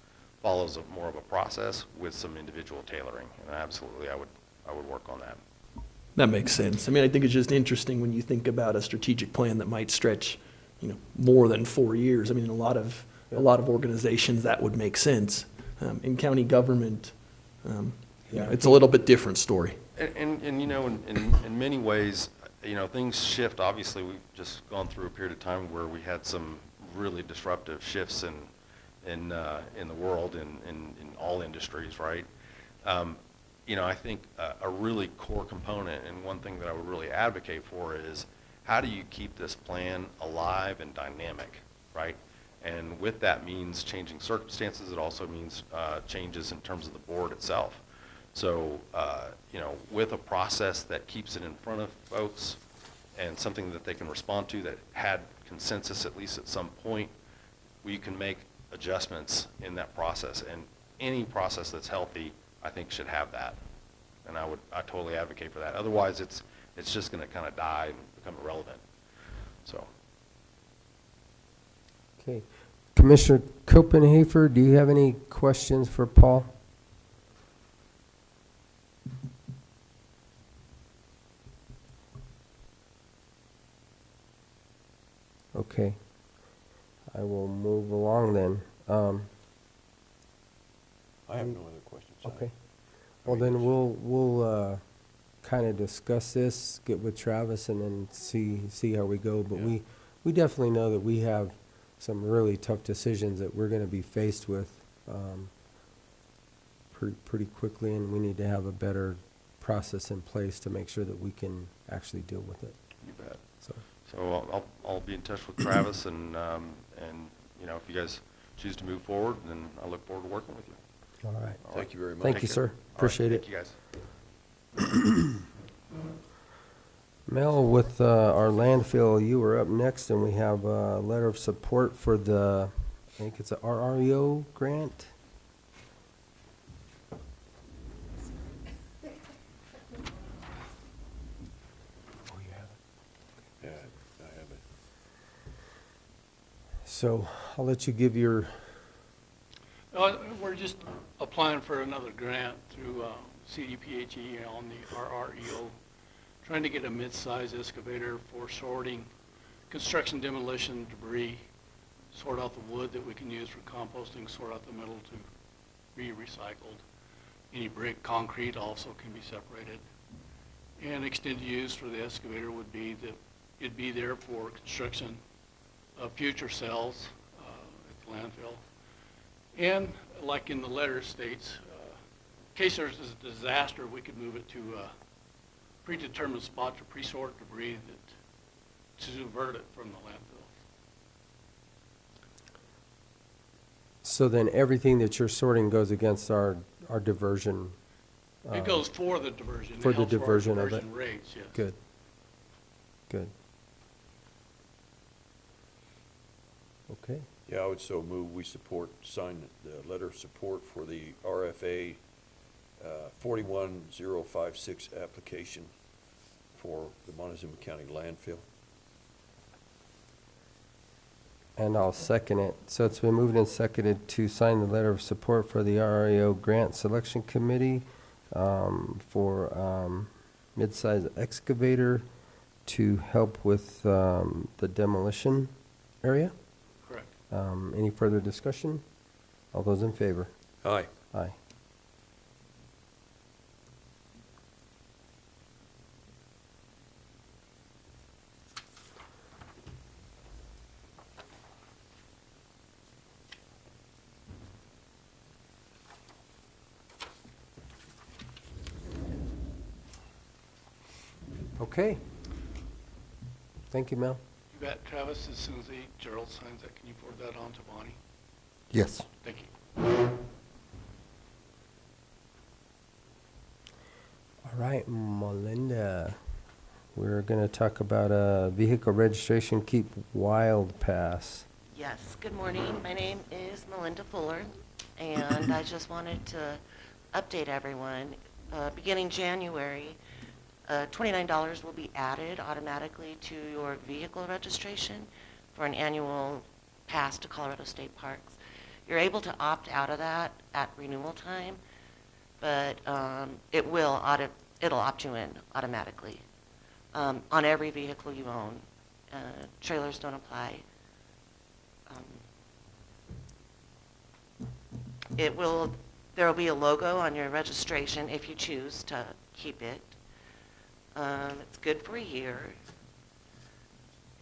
follows more of a process with some individual tailoring, and absolutely I would work on that. That makes sense. I mean, I think it's just interesting when you think about a strategic plan that might stretch, more than 4 years. I mean, a lot of organizations that would make sense. In county government, it's a little bit different story. And in many ways, things shift. Obviously, we've just gone through a period of time where we had some really disruptive shifts in the world in all industries, right? I think a really core component and one thing that I would really advocate for is how do you keep this plan alive and dynamic, right? And with that means changing circumstances. It also means changes in terms of the board itself. So, with a process that keeps it in front of folks and something that they can respond to that had consensus at least at some point, we can make adjustments in that process. And any process that's healthy, I think, should have that. And I totally advocate for that. Otherwise, it's just going to kind of die and become irrelevant. So. Okay. Commissioner Copenhaver, do you have any questions for Paul? Okay. I will move along then. I have no other questions. Okay. Well, then we'll kind of discuss this, get with Travis, and then see how we go. But we definitely know that we have some really tough decisions that we're going to be faced with pretty quickly, and we need to have a better process in place to make sure that we can actually deal with it. You bet. So I'll be in touch with Travis, and if you guys choose to move forward, then I look forward to working with you. all right. Thank you very much. Thank you, sir. Appreciate it. Thank you, guys. Mel, with our landfill, you were up next, and we have a letter of support for I think it's a RREO grant. Yeah, I have it. So I'll let you give your, We're just applying for another grant through CDPHE on the RREO, trying to get a mid-size excavator for sorting construction demolition debris, sort out the wood that we can use for composting, sort out the metal to be recycled. Any brick, concrete also can be separated. And extended use for the excavator would be that it'd be there for construction of future cells at the landfill. And like in the letter states, in case there's a disaster, we could move it to a predetermined spot to pre-sort debris to divert it from the landfill. so then everything that you're sorting goes against our diversion. It goes for the diversion. For It the helps our diversion of it. diversion rates, yes. Good. Good. Okay. Yeah, I would so move, we sign the letter of support for the RFA 41056 application for the Montezuma County landfill. And I'll second it. So it's been moved and seconded to sign the letter of support for the RREO Grant Selection Committee for mid-size excavator to help with the demolition area. Correct. Any further discussion? All those in favor? Aye. Aye. Okay. Thank you, Mel. You bet, Travis, as soon as Gerald signs that, can you forward that on to Bonnie? Yes. Thank you. All right, Melinda, we're going to talk about a vehicle registration Keep Wild Pass. Yes, good morning. My name is Melinda Fuller, and I just wanted to update everyone. Beginning January, $29 will be added automatically to your vehicle registration for an annual pass to Colorado State Parks. You're able to opt out of that at renewal time, but it'll opt you in automatically on every vehicle you own. Trailers don't apply. There will be a logo on your registration if you choose to keep it. It's good for a year.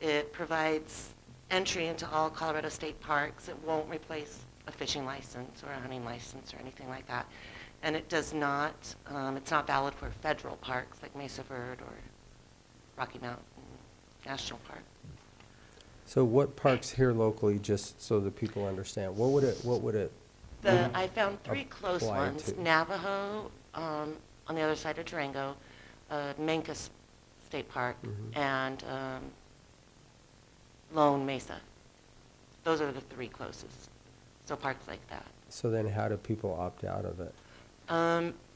It provides entry into all Colorado state parks. It won't replace a fishing license or a hunting license or anything like that. And it does not, it's not valid for federal parks like Mesa Verde or Rocky Mountain National Park. So what parks here locally, just so that people understand, what would it I found three close apply ones. to? Navajo, on the other side of Durango, Mancos State Park, and Lone Mesa. Those are the three closest. So parks like that. So then how do people opt out of it?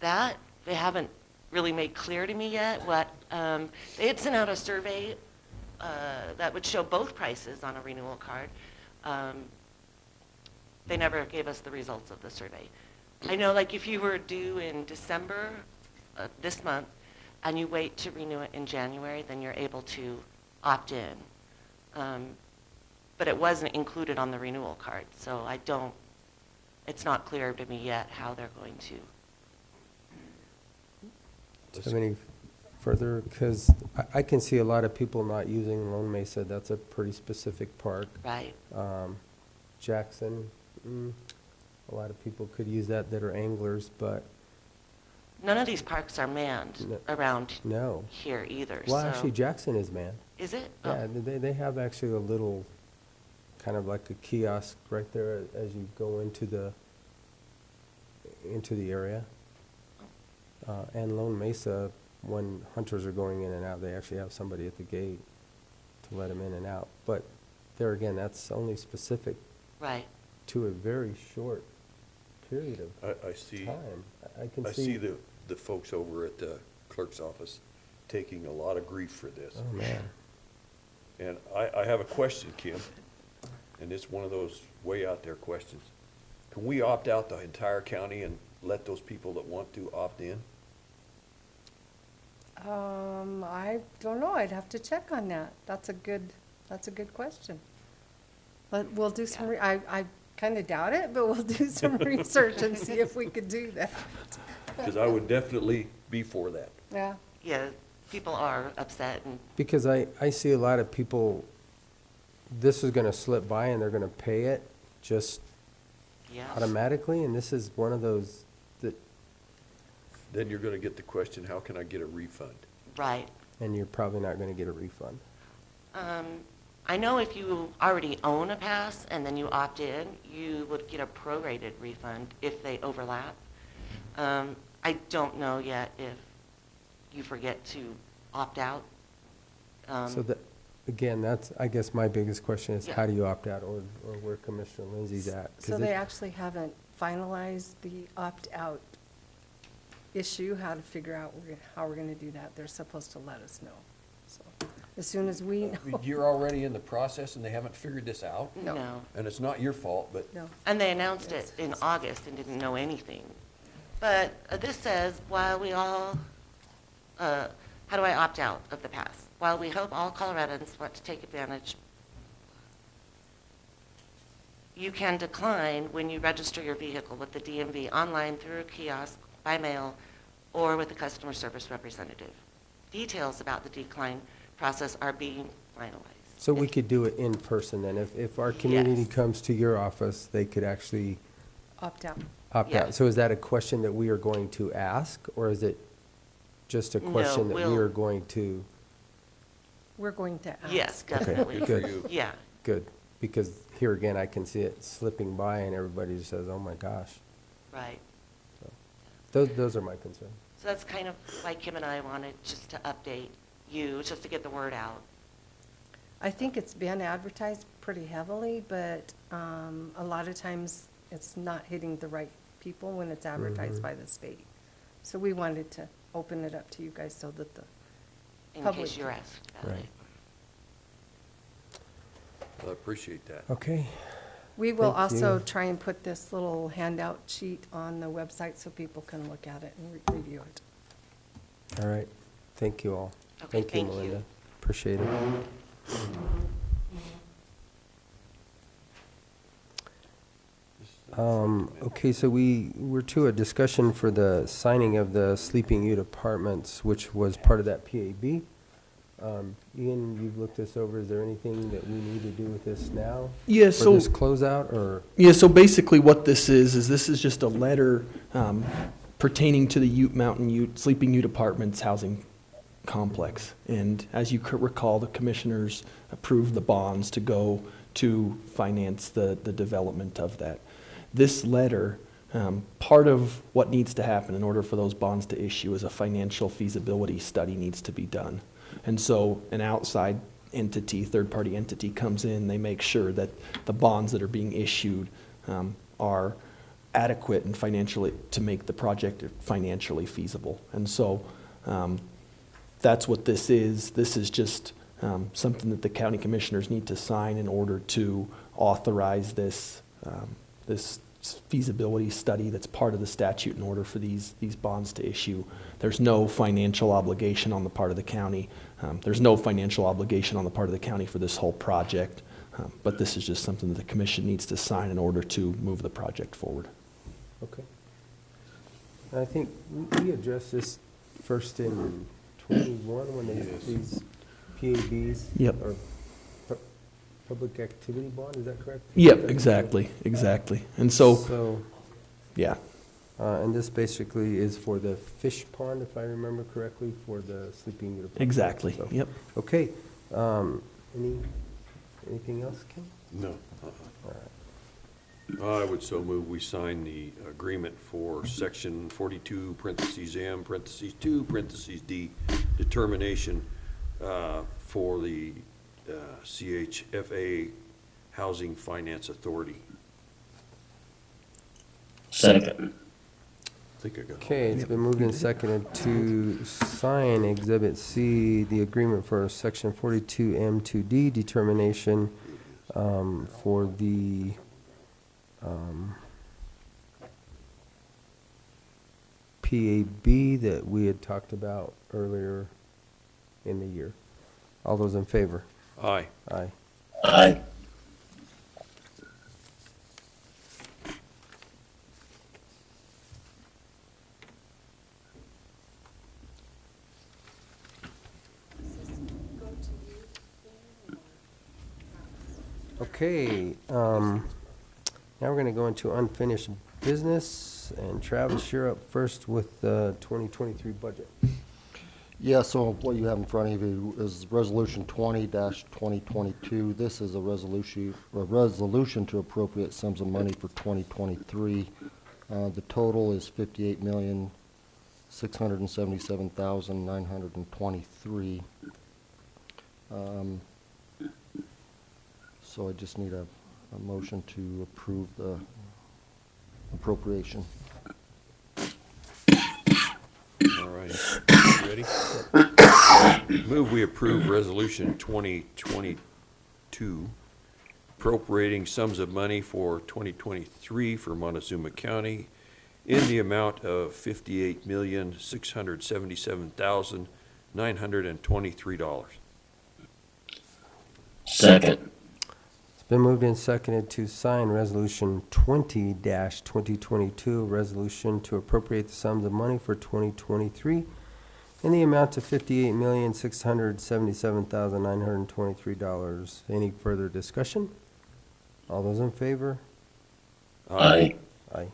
That they haven't really made clear to me yet. They had sent out a survey that would show both prices on a renewal card. They never gave us the results of the survey. I know, like, if you were due in December this month and you wait to renew it in January, then you're able to opt in. But it wasn't included on the renewal card, so it's not clear to me yet how they're going to. Do you have any further? Because I can see a lot of people not using Lone Mesa. That's a pretty specific park. Right. Jackson, a lot of people could use that are anglers, but None of these parks are manned around no. here either. Well, so. actually, Jackson is manned. Is it? Yeah, Oh. they have actually a little, kind of like a kiosk right there as you go into the area. And Lone Mesa, when hunters are going in and out, they actually have somebody at the gate to let them in and out. But there again, that's only specific Right. to a very short period of I see. time. I can I see the folks over at the clerk's office taking a lot of grief for this. Oh, man. And I have a question, Kim, and it's one of those way out there questions. Can we opt out the entire county and let those people that want to opt in? I don't know. I'd have to check on that. That's a good question. But we'll do some, I kind of doubt it, but we'll do some research and see if we could do that. Because I would definitely be for that. Yeah. Yeah, people are upset and Because I see a lot of people, this is gonna slip by and they're gonna pay it just yeah. automatically, and this is one of those that, Then you're gonna get the question, how can I get a refund? Right. and you're probably not gonna get a refund. I know if you already own a pass and then you opt in, you would get a prorated refund if they overlap. I don't know yet if you forget to opt out. So that, again, that's, I guess my biggest question is, Yeah. how do you opt out, or where Commissioner Lindsay's at? 'Cause So it- they actually haven't finalized the opt-out issue, how to figure out how we're gonna do that. They're supposed to let us know. So as soon as we know. You're already in the process and they haven't figured this out? No. And it's not your fault, but No. And they announced it in August and didn't know anything. But this says, while we all, How do I opt out of the pass? While we hope all Coloradans want to take advantage, you can decline when you register your vehicle with the DMV online, through a kiosk, by mail, or with a customer service representative. Details about the decline process are being finalized. So we could do it in person then. If our community Yes. comes to your office, they could actually Opt out. opt Yeah. out. So is that a question that we are going to ask, or is it just a No, question that we we'll- are going to? We're going to ask. Yes, Okay, definitely. good. Yeah, Good, because here again, I can see it slipping by and everybody just says, oh my gosh. right. Those are my concerns. So that's kind of why Kim and I wanted just to update you, just to get the word out. I think it's been advertised pretty heavily, but a lot of times it's not hitting the right people when it's advertised Mhm. by the state. So we wanted to open it up to you guys so that the In public. case you're asked about Right. it. I appreciate that. Okay. We will Thank also you. try and put this little handout sheet on the website so people can look at it and review it. All right. Thank you all. Okay, Thank you, thank you. Melinda. Appreciate it. Okay, so we're to a discussion for the signing of the sleeping ute apartments, which was part of that PAB. Ian, you've looked this over. Is there anything that we need to do with this now? Yeah, For so- this closeout, or? Yeah, so basically what this is this is just a letter pertaining to the Ute Mountain Ute, Sleeping Ute Apartments housing complex. And as you recall, the commissioners approved the bonds to go to finance the development of that. This letter, part of what needs to happen in order for those bonds to issue is a financial feasibility study needs to be done. And so an outside entity, third-party entity comes in, they make sure that the bonds that are being issued are adequate and financially, to make the project financially feasible. And so that's what this is. This is just something that the county commissioners need to sign in order to authorize this, this feasibility study that's part of the statute in order for these bonds to issue. There's no financial obligation on the part of the county. There's no financial obligation on the part of the county for this whole project, but this is just something that the commission needs to sign in order to move the project forward. Okay. I think we addressed this first in 21 when these PABs. Yep. Or public activity bond, is that correct? Yep, exactly. And so, yeah. And this basically is for the fish pond, if I remember correctly, for the sleeping ute. Exactly, So, yep. Okay. Anything else, Ken? No. All right. I would so move we sign the agreement for section 42, parentheses M, parentheses 2, parentheses D, determination for the CHFA Housing Finance Authority. Second. I think I got all Okay, it's been moved and seconded to sign Exhibit C, the agreement for Section 42M2D determination for the PAB that we had talked about earlier in the year. All those in favor? Aye. Aye. Aye. Okay, now we're gonna go into unfinished business, and Travis, you're up first with the 2023 budget. Yeah, so what you have in front of you is Resolution 20-2022. This is a resolution to appropriate sums of money for 2023. The total is $58,677,923. So I just need a motion to approve the appropriation. All right. Ready? Move we approve Resolution 2022, appropriating sums of money for 2023 for Montezuma County in the amount of $58,677,923 $923. Second. It's been moved and seconded to sign Resolution 20-2022, a resolution to appropriate the sums of money for 2023 in the amount of $58,677,923. Any further discussion? All those in favor? Aye. Aye.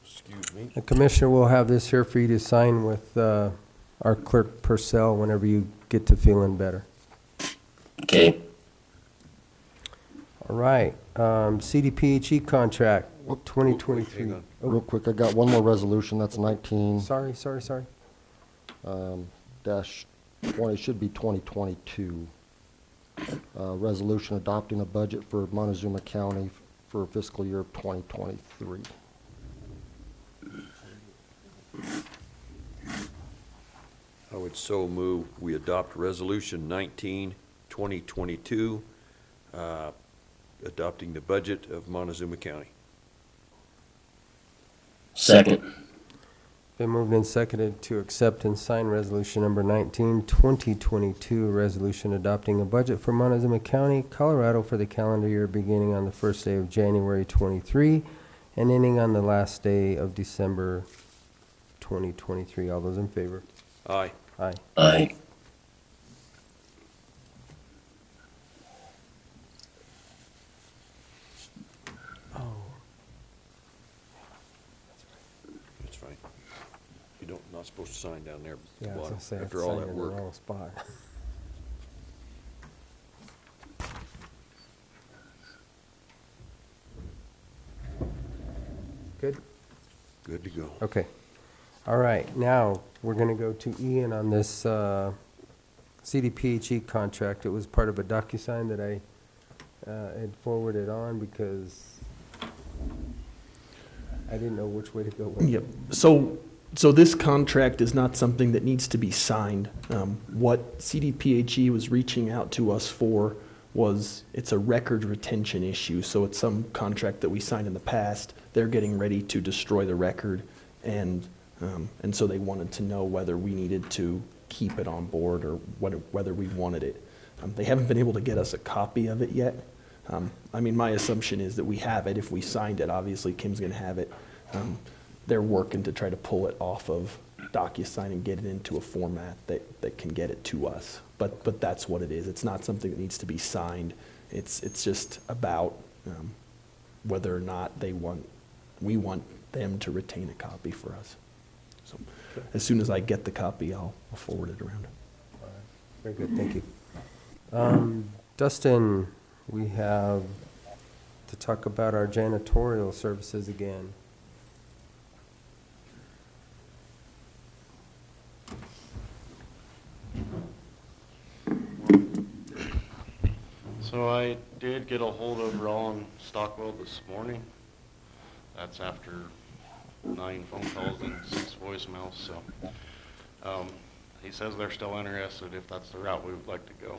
Excuse me. The Commissioner will have this here for you to sign with our clerk Purcell whenever you get to feeling better. Okay. All right, CDPHE contract, Whoop, 2023. hang on. Real quick, I got one more resolution, that's 19 Sorry. dash 20, should be 2022. Resolution adopting a budget for Montezuma County for fiscal year 2023. I would so move we adopt Resolution 19, 2022, adopting the budget of Montezuma County. Second. Been moved and seconded to accept and sign resolution number 19, 2022, a resolution adopting a budget for Montezuma County, Colorado for the calendar year beginning on the first day of January 23 and ending on the last day of December 2023. All those in favor? Aye. Aye. Aye. That's fine. You don't, not supposed to sign down there at the Yeah, I was bottom gonna say, after it's all signed that in the work. wrong spot. Good? Good to go. Okay. All right, now, we're gonna go to Ian on this, CDPHE contract. It was part of a DocuSign that I, had forwarded on because I didn't know which way to go with it. Yep. So this contract is not something that needs to be signed. What CDPHE was reaching out to us for was, it's a record retention issue. So it's some contract that we signed in the past. They're getting ready to destroy the record, and so they wanted to know whether we needed to keep it on board or whether we wanted it. They haven't been able to get us a copy of it yet. I mean, my assumption is that we have it. If we signed it, obviously Kim's gonna have it. They're working to try to pull it off of DocuSign and get it into a format that can get it to us. But that's what it is. It's not something that needs to be signed. It's just about whether or not we want them to retain a copy for us. So as soon as I get the copy, I'll forward it around. Very good, thank you. Dustin, we have to talk about our janitorial services again. So I did get a hold of Ron Stockwell this morning. That's after 9 phone calls and 6 voicemails, so. He says they're still interested if that's the route we would like to go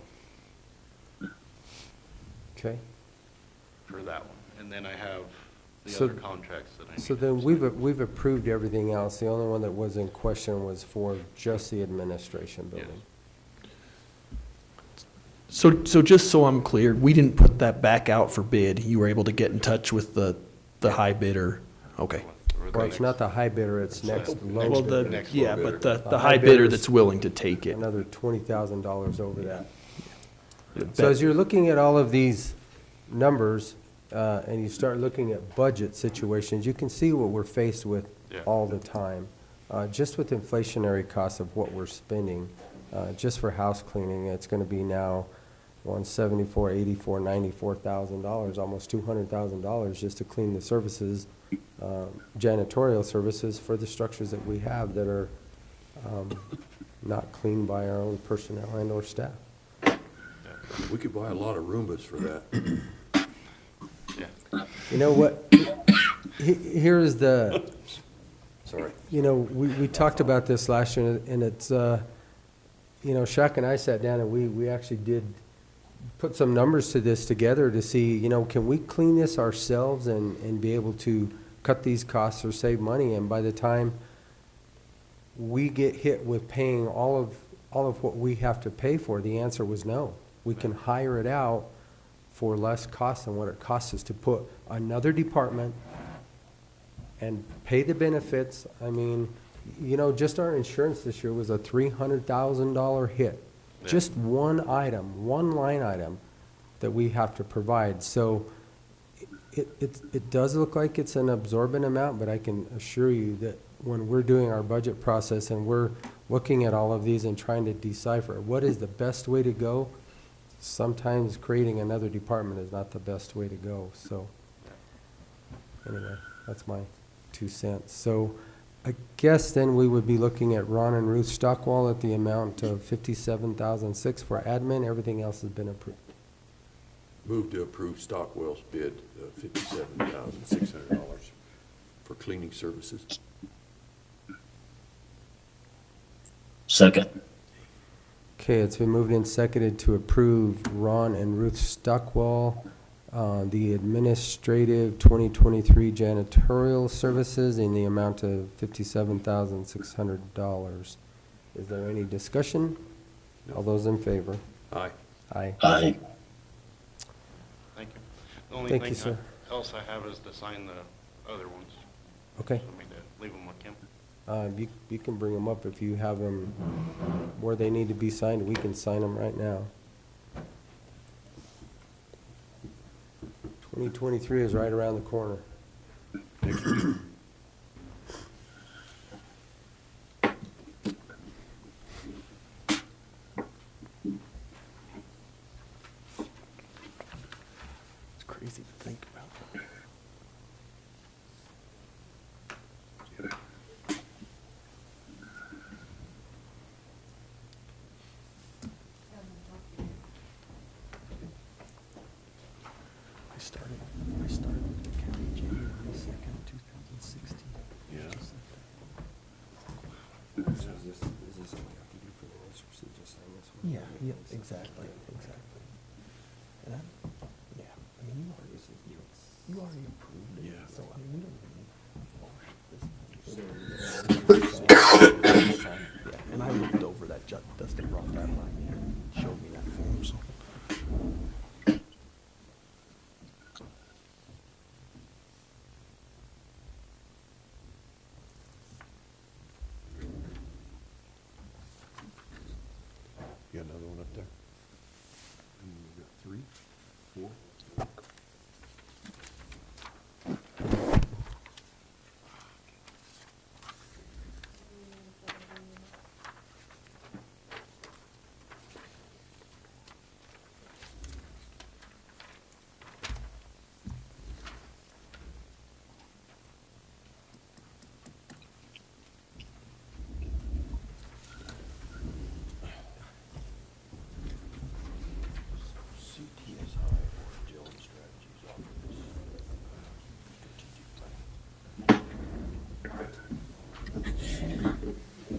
Okay. for that one. And then I have the So- other contracts that I need. So then we've approved everything else. The only one that was in question was for just the administration building. So just so I'm clear, we didn't put that back out for bid. You were able to get in touch with the high bidder? Okay. Well, it's not the high bidder, it's next low Well, bidder. yeah, but the high bidder that's willing to take it. Another $20,000 over that. Yeah. So as you're looking at all of these numbers, and you start looking at budget situations, you can see what we're faced with Yeah. all the time. Just with inflationary costs of what we're spending, just for house cleaning, it's gonna be now $174, $84, $94,000, almost $200,000 just to clean the services, janitorial services for the structures that we have that are not cleaned by our own personnel and or staff. We could buy a lot of Roombas for that. You know what? Here is the, Sorry. You know, we talked about this last year, and it's, you know, Shaq and I sat down and we actually did put some numbers to this together to see, you know, can we clean this ourselves and be able to cut these costs or save money? And by the time we get hit with paying all of what we have to pay for, the answer was no. We can hire it out for less cost than what it costs us to put another department and pay the benefits. I mean, you know, just our insurance this year was a $300,000 hit. Yeah. Just one item, one line item that we have to provide. So it does look like it's an absorbent amount, but I can assure you that when we're doing our budget process and we're looking at all of these and trying to decipher what is the best way to go, sometimes creating another department is not the best way to go. So anyway, that's my 2 cents. So I guess then we would be looking at Ron and Ruth Stockwell at the amount of $57,006 for admin. Everything else has been approved. Move to approve Stockwell's bid of $57,600 for cleaning services. Second. Okay, it's been moved and seconded to approve Ron and Ruth Stockwell, the administrative 2023 janitorial services in the amount of $57,600. Is there any discussion? All those in favor? Aye. Aye. Aye. Thank you. The only Thank thing you, sir. else I have is to sign the other ones. Okay. Want me to leave them with Kim? You can bring them up if you have them where they need to be signed. We can sign them right now. 2023 is right around the corner. Next week. It's crazy to think about. I started with the county January 2nd, 2016. Yeah. Yeah, yep, exactly, exactly. And yeah, I mean, you already approved it, Yeah. so I mean, we don't really. Yeah, and I looked over that, Dustin brought that by me and showed me that form, so. You got another one up there? And we've got 3, 4.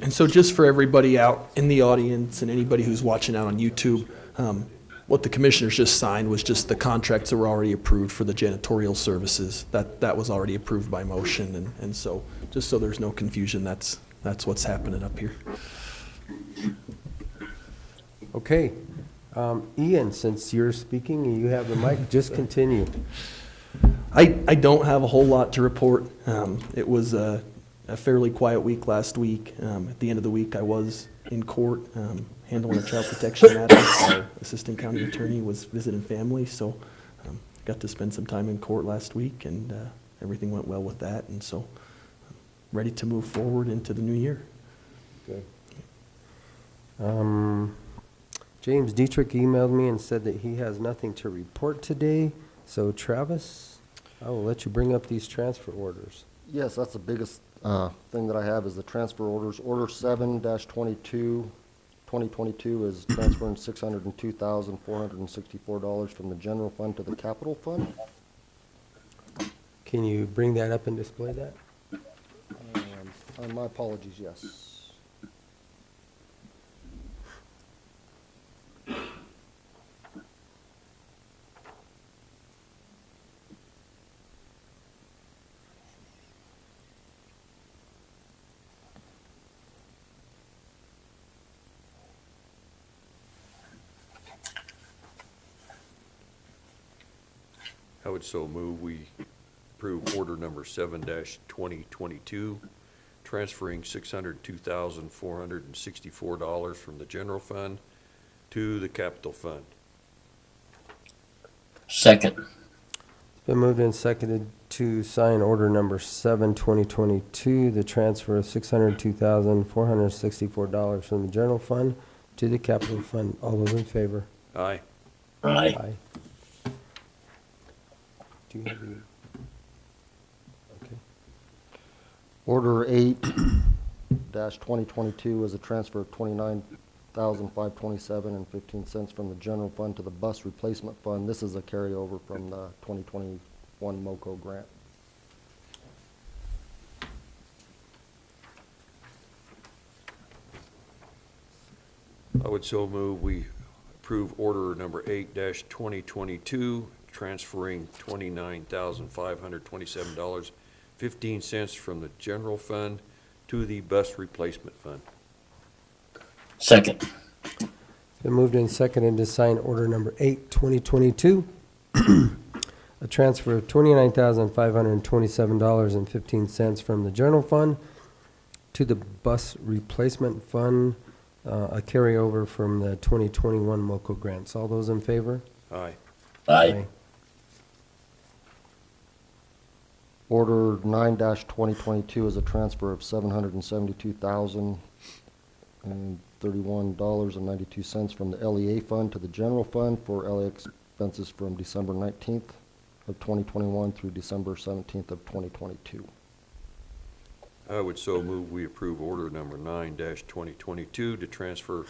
And so just for everybody out in the audience and anybody who's watching out on YouTube, what the commissioners just signed was just the contracts that were already approved for the janitorial services. That was already approved by motion, and so, just so there's no confusion, that's what's happening up here. Okay. Ian, since you're speaking and you have the mic, just continue. I don't have a whole lot to report. It was a fairly quiet week last week. At the end of the week, I was in court handling a child protection matter. Our assistant county attorney was visiting family, so got to spend some time in court last week, and everything went well with that, and so ready to move forward into the new year. Good. James Dietrich emailed me and said that he has nothing to report today. So Travis, I will let you bring up these transfer orders. Yes, that's the biggest thing that I have is the transfer orders. Order 7-22, 2022 is transferring $602,464 from the general fund to the capital fund. Can you bring that up and display that? My apologies, yes. I would so move we approve order number 7-2022, transferring $602,464 from the general fund to the capital fund. Second. It's been moved and seconded to sign order number 7/2022, the transfer of $602,464 from the general fund to the capital fund. All those in favor? Aye. Aye. Do you have the? Okay. Order 8-2022 is a transfer of $29,527.15 from the general fund to the bus replacement fund. This is a carryover from the 2021 MOCO grant. I would so move we approve order number 8-2022, transferring $29,527.15 from the general fund to the bus replacement fund. Second. It's been moved and seconded to sign order number 8/2022, a transfer of $29,527.15 from the general fund to the bus replacement fund, a carryover from the 2021 MOCO grants. All those in favor? Aye. Aye. Order 9-2022 is a transfer of $772,031.92 from the LEA fund to the general fund for LEA expenses from December 19th of 2021 through December 17th of 2022. I would so move we approve order number 9-2022 to transfer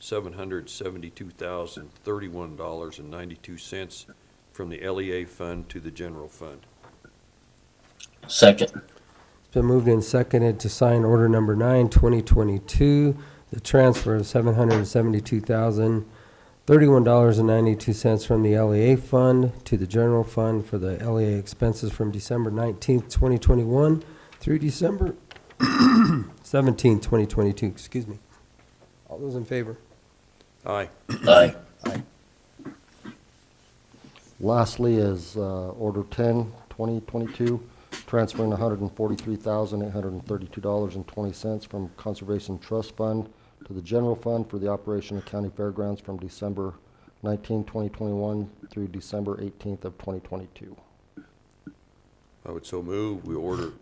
$772,031.92 from the LEA fund to the general fund. Second. It's been moved and seconded to sign order number 9/2022, the transfer of $772,031.92 from the LEA fund to the general fund for the LEA expenses from December 19th, 2021 through December 17th, 2022. Excuse me. All those in favor? Aye. Aye. Lastly is Order 10-2022, transferring $143,832.20 from Conservation Trust Fund to the general fund for the operation of county fairgrounds from December 19, 2021 through December 18th of 2022. I would so move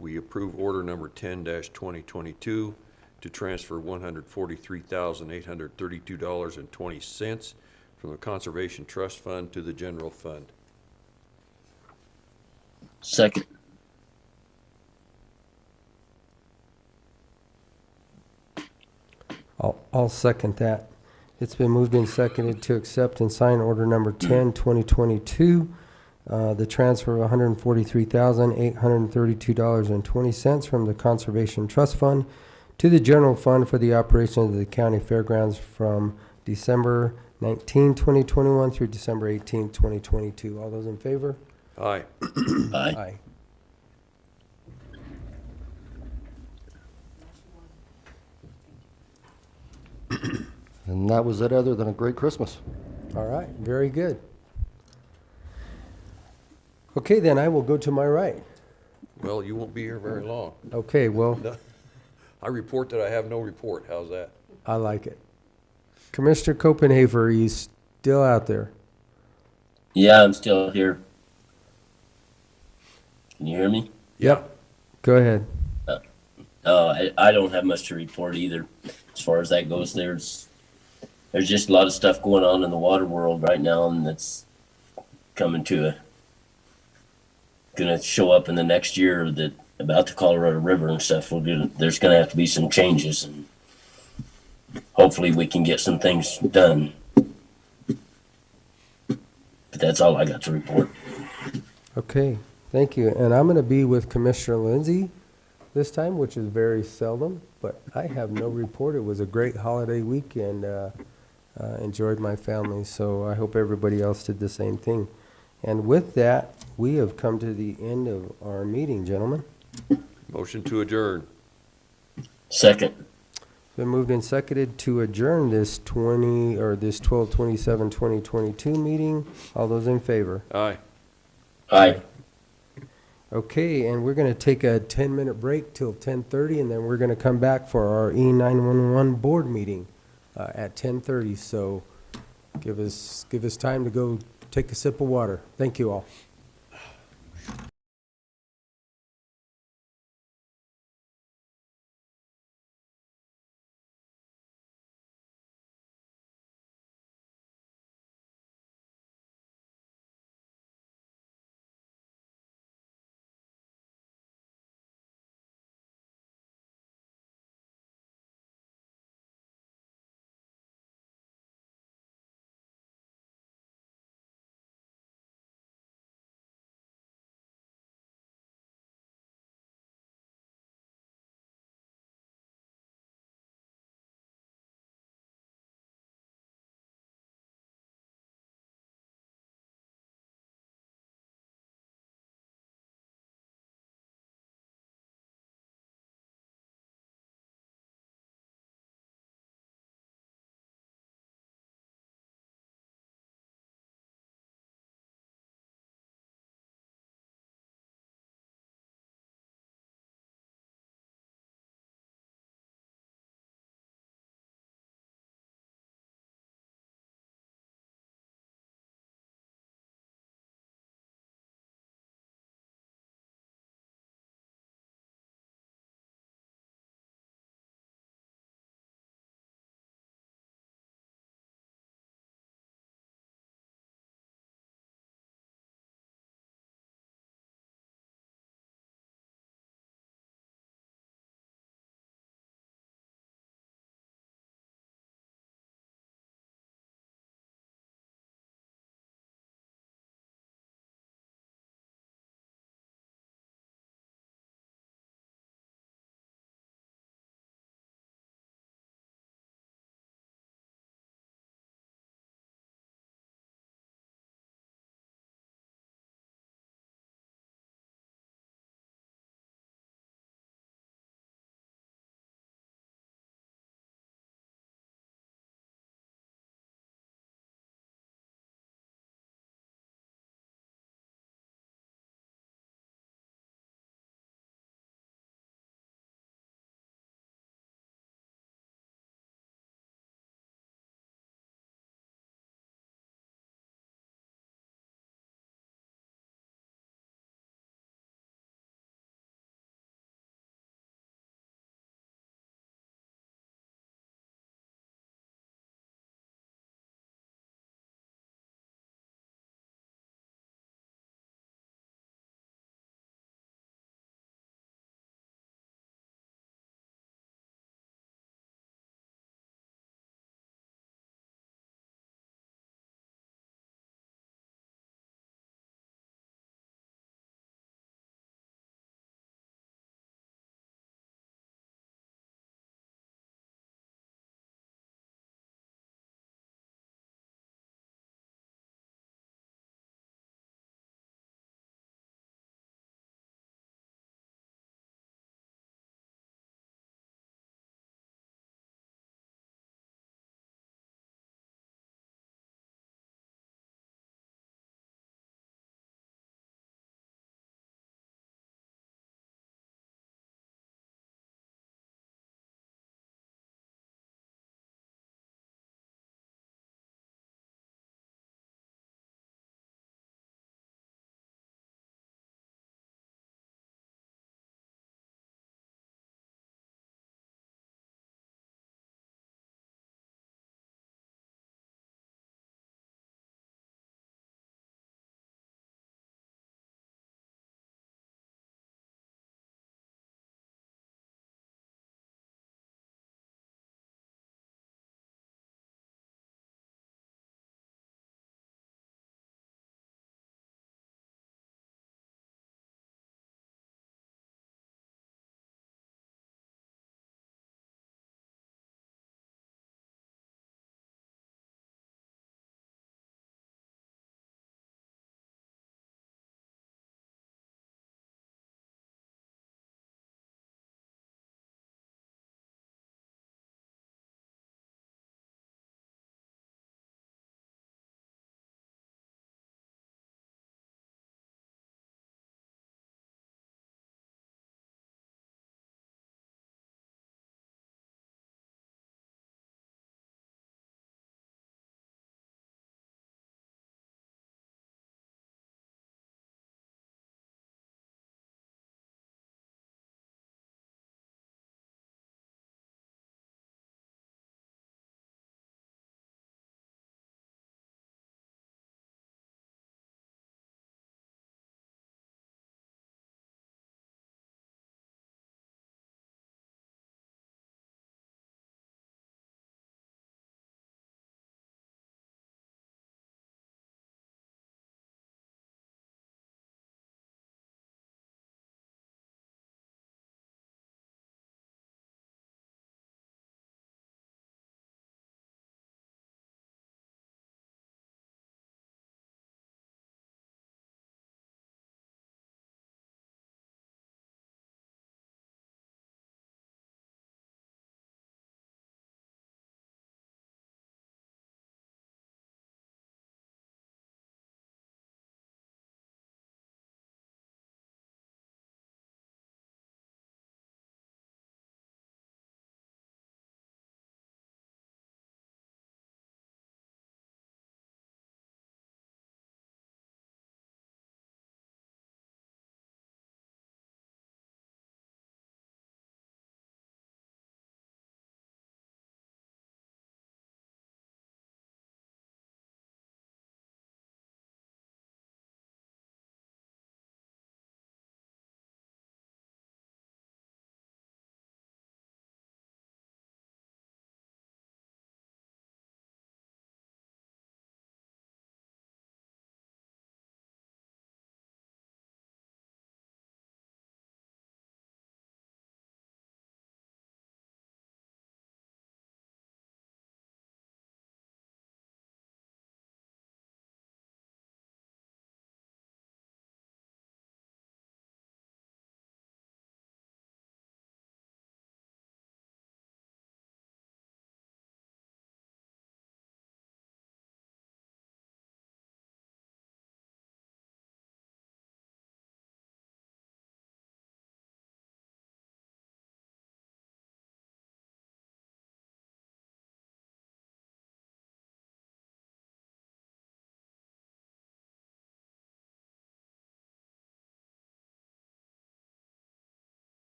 we approve order number 10-2022 to transfer $143,832.20 from the Conservation Trust Fund to the general fund. Second. I'll second that. It's been moved and seconded to accept and sign order number 10/2022, the transfer of $143,832.20 from the Conservation Trust Fund to the general fund for the operation of the county fairgrounds from December 19, 2021 through December 18, 2022. All those in favor? Aye. Aye. And that was it, other than a great Christmas. All right, very good. Okay, then I will go to my right. Well, you won't be here very long. Okay, well, I report that I have no report. How's that? I like it. Commissioner Copenhaver, are you still out there? Yeah, I'm still here. Can you hear me? Yep. Go ahead. I don't have much to report either. As far as that goes, there's just a lot of stuff going on in the water world right now, and that's coming to gonna show up in the next year that about the Colorado River and stuff. There's gonna have to be some changes, and hopefully we can get some things done. But that's all I got to report. Okay, thank you. And I'm going to be with Commissioner Lindsay this time, which is very seldom, but I have no report. It was a great holiday week and enjoyed my family, so I hope everybody else did the same thing. And with that, we have come to the end of our meeting, gentlemen. Motion to adjourn. Second. Been moved and seconded to adjourn this 12/27/2022 meeting. All those in favor? Aye. Aye. Okay, and we're going to take a 10-minute break till 10:30, and then we're going to come back for our E911 board meeting at 10:30. So give us time to go take a sip of water. Thank you all.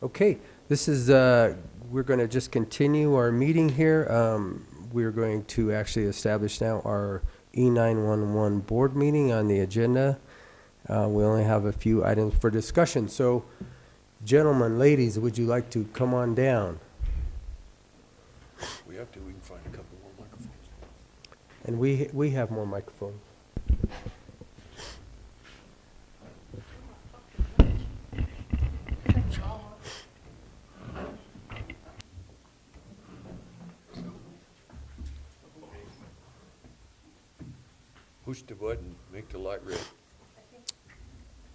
Okay, this is, we're going to just continue our meeting here. We're going to actually establish now our E911 board meeting on the agenda. We only have a few items for discussion. So, gentlemen, ladies, would you like to come on down? We have to, we can find a couple more microphones. And we have more microphones. Push the button, make the light red.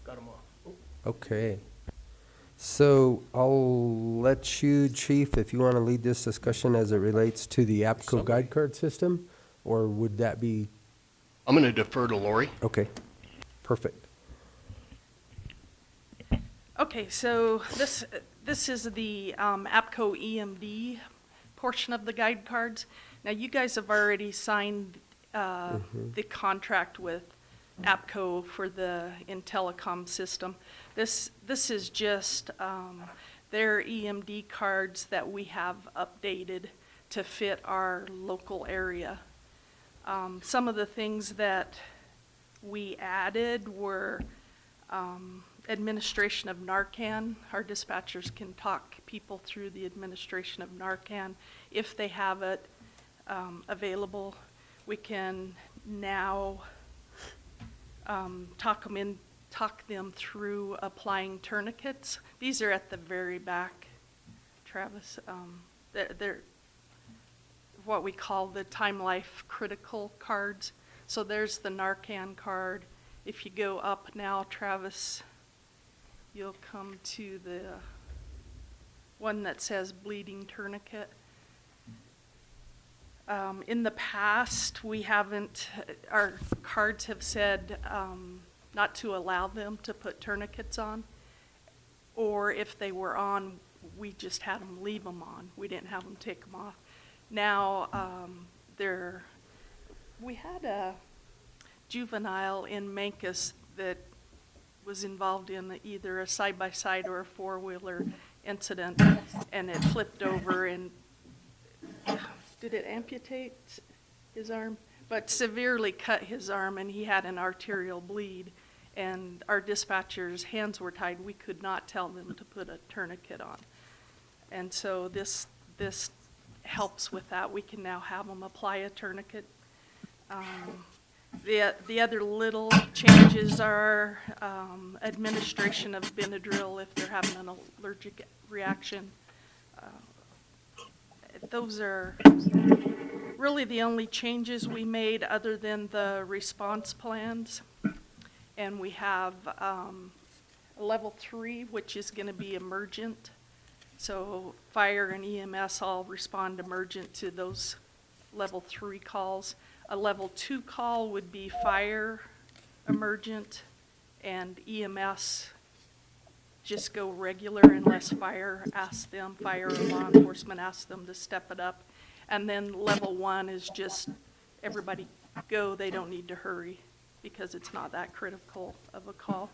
Got them all. Okay. So I'll let you, Chief, if you want to lead this discussion as it relates to the APCO guide card system, or would that be? I'm going to defer to Lori. Okay, perfect. Okay, so this is the APCO EMD portion of the guide cards. Now, you guys have already signed the contract with APCO for the Intellicom system. This is just their EMD cards that we have updated to fit our local area. Some of the things that we added were administration of Narcan. Our dispatchers can talk people through the administration of Narcan if they have it available. We can now talk them through applying tourniquets. These are at the very back, Travis. They're what we call the Time Life Critical cards. So there's the Narcan card. If you go up now, Travis, you'll come to the one that says bleeding tourniquet. In the past, we haven't, our cards have said not to allow them to put tourniquets on, or if they were on, we just had them leave them on. We didn't have them take them off. Now, we had a juvenile in Mancus that was involved in either a side-by-side or a four-wheeler incident, and it flipped over and did it amputate his arm? But severely cut his arm, and he had an arterial bleed. And our dispatchers' hands were tied. We could not tell them to put a tourniquet on. And so this helps with that. We can now have them apply a tourniquet. The other little changes are administration of Benadryl if they're having an allergic reaction. Those are really the only changes we made other than the response plans. And we have level 3, which is going to be emergent. So fire and EMS all respond emergent to those level 3 calls. A level 2 call would be fire emergent, and EMS just go regular unless fire asks them, fire or law enforcement asks them to step it up. And then level 1 is just everybody go, they don't need to hurry because it's not that critical of a call.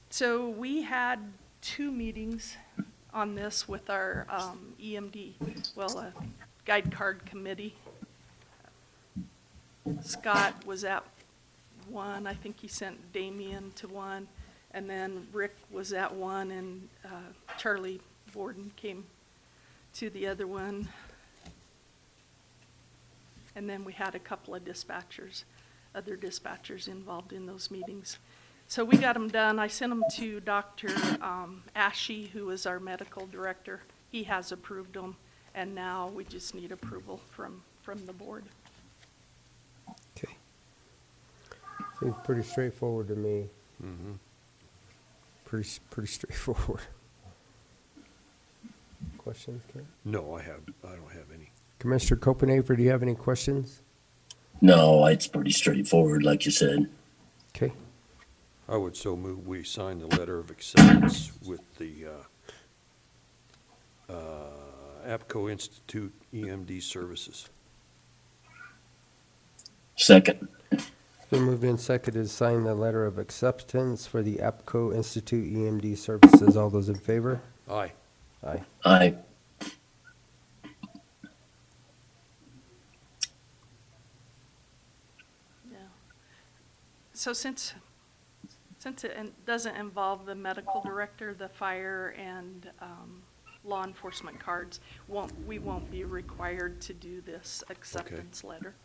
So we had 2 meetings on this with our EMD, guide card committee. Scott was at one. I think he sent Damien to one. And then Rick was at one, and Charlie Borden came to the other one. And then we had a couple of other dispatchers involved in those meetings. So we got them done. I sent them to Dr. Ashe, who is our medical director. He has approved them, and now we just need approval from the board. Okay. Seems pretty straightforward to me. Mm-hmm. Pretty straightforward. Questions, Ken? No, I don't have any. Commissioner Copenhaver, do you have any questions? No, it's pretty straightforward, like you said. Okay. I would so move we sign the letter of acceptance with the APCO Institute EMD services. Second. It's been moved and seconded to sign the letter of acceptance for the APCO Institute EMD services. All those in favor? Aye. Aye. Aye. Yeah. So since doesn't involve the medical director, the fire and law enforcement cards, we won't be required to do this acceptance letter.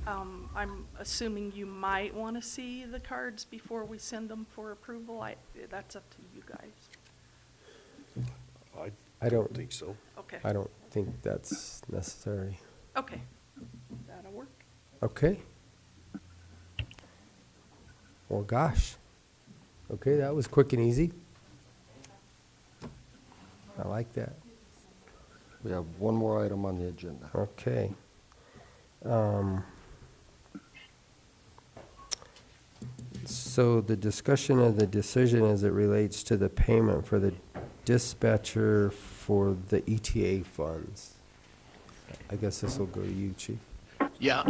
I'm assuming you might want to see the cards before we send them for approval. That's up to you guys. I don't think so. Okay. I don't think that's necessary. Okay. That'll work. Okay. Well, gosh. Okay, that was quick and easy. I like that. We have one more item on the agenda. Okay. So the discussion of the decision as it relates to the payment for the dispatcher for the ETA funds. I guess this will go to you, Chief. Yeah,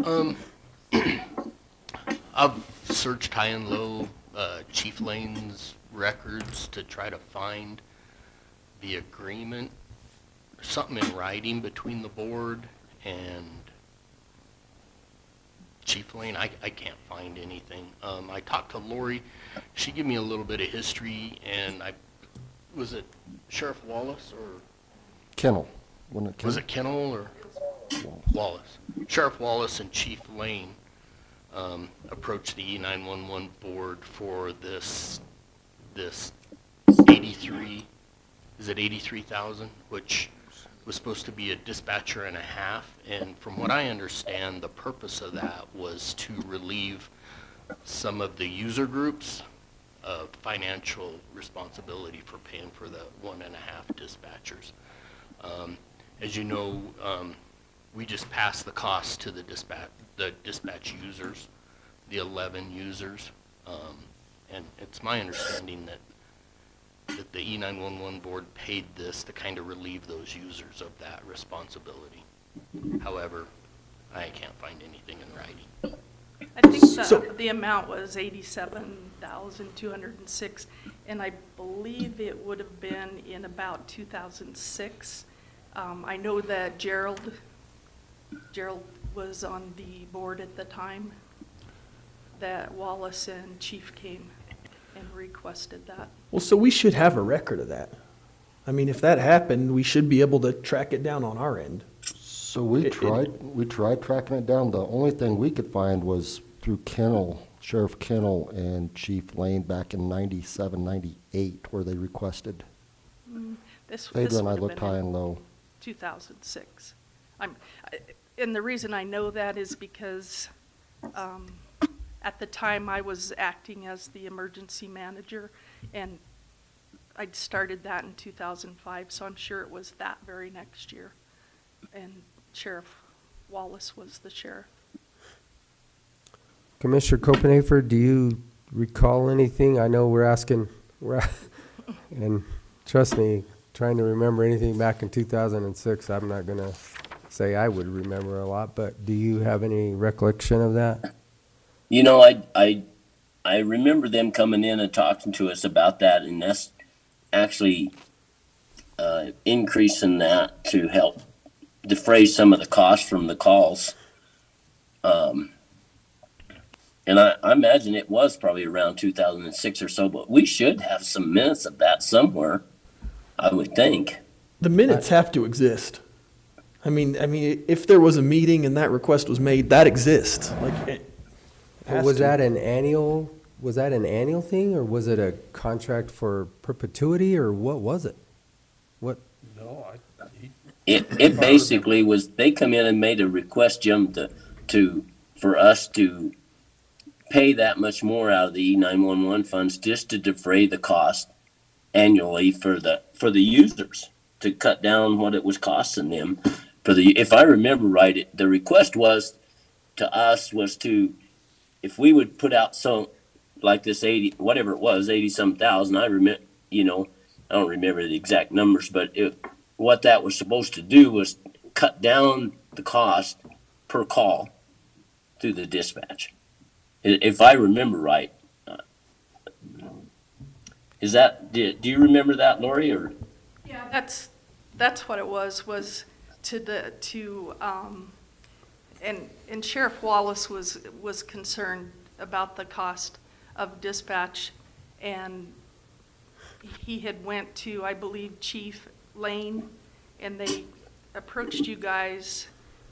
I've searched high and low, Chief Lane's records to try to find the agreement, something in writing between the board and Chief Lane. I can't find anything. I talked to Lori. She gave me a little bit of history, and was it Sheriff Wallace or? Kennel, wasn't it Kennel? Was it Kennel or? Wallace. Sheriff Wallace and Chief Lane approached the E911 board for this 83, is it 83,000, which was supposed to be a dispatcher and a half. And from what I understand, the purpose of that was to relieve some of the user groups of financial responsibility for paying for the 1.5 dispatchers. As you know, we just passed the cost to the dispatch users, the 11 users, and it's my understanding that the E911 board paid this to kind of relieve those users of that responsibility. However, I can't find anything in writing. I think the amount was 87,206, and I believe it would have been in about 2006. I know that Gerald was on the board at the time that Wallace and Chief came and requested that. Well, so we should have a record of that. I mean, if that happened, we should be able to track it down on our end. So we tried tracking it down. The only thing we could find was through Kennel, Sheriff Kennel and Chief Lane back in 97, 98, where they requested. This and I would looked have been high in and low. 2006. And the reason I know that is because at the time I was acting as the emergency manager, and I'd started that in 2005, so I'm sure it was that very next year. And Sheriff Wallace was the sheriff. Commissioner Copenhaver, do you recall anything? I know we're asking, and trust me, trying to remember anything back in 2006, I'm not going to say I would remember a lot, but do you have any recollection of that? You know, I remember them coming in and talking to us about that, and that's actually increasing that to help defray some of the costs from the calls. And I imagine it was probably around 2006 or so, but we should have some minutes of that somewhere, I would think. The minutes have to exist. I mean, if there was a meeting and that request was made, that exists. Was that an annual thing, or was it a contract for perpetuity, or what was it? What? No, It basically was, they come in and made a request, Jim, for us to pay that much more out of the E911 funds just to defray the cost annually for the users, to cut down what it was costing them. If I remember right, the request was to us was to, if we would put out some, like this 80, whatever it was, 80-some thousand, I remember, I don't remember the exact numbers, but what that was supposed to do was cut down the cost per call through the dispatch. If I remember right. Is that, do you remember that, Lori, or? Yeah, that's what it was and Sheriff Wallace was concerned about the cost of dispatch, and he had went to, I believe, Chief Lane, and they approached you guys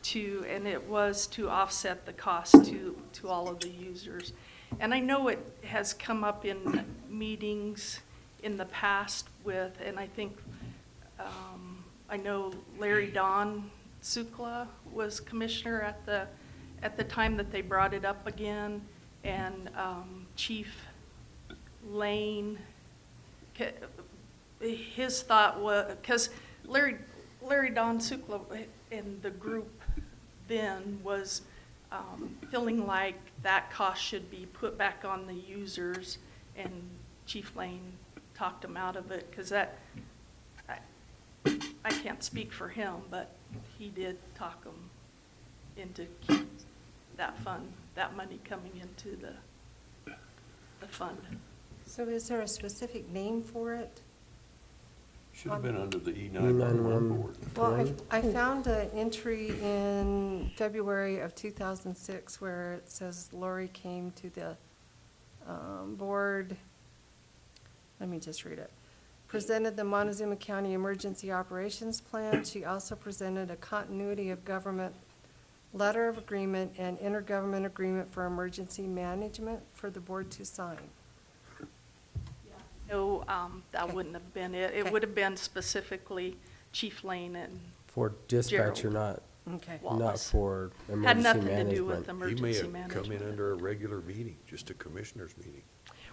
and it was to offset the cost to all of the users. And I know it has come up in meetings in the past and I think, I know Larry Don Sukla was commissioner at the time that they brought it up again, and Chief Lane, his thought was, because Larry Don Sukla and the group then was feeling like that cost should be put back on the users, and Chief Lane talked him out of it, because I can't speak for him, but he did talk him into keep that money coming into the fund. So is there a specific name for it? Should have been under the E911 board. Well, I found an entry in February of 2006 where it says Lori came to the board. Let me just read it. Presented the Montezuma County Emergency Operations Plan. She also presented a continuity of government letter of agreement and intergovernment agreement for emergency management for the board to sign. No, that wouldn't have been it. It would have been specifically Chief Lane and For dispatch or not, Okay. not Wallace. for emergency Had management. nothing to do with He may emergency have management. come in under a regular meeting, just a commissioner's meeting.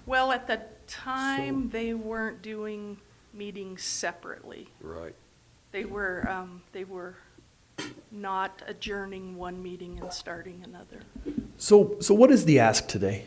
Well, at the time, they weren't doing meetings separately. Right. They were not adjourning one meeting and starting another. So what is the ask today?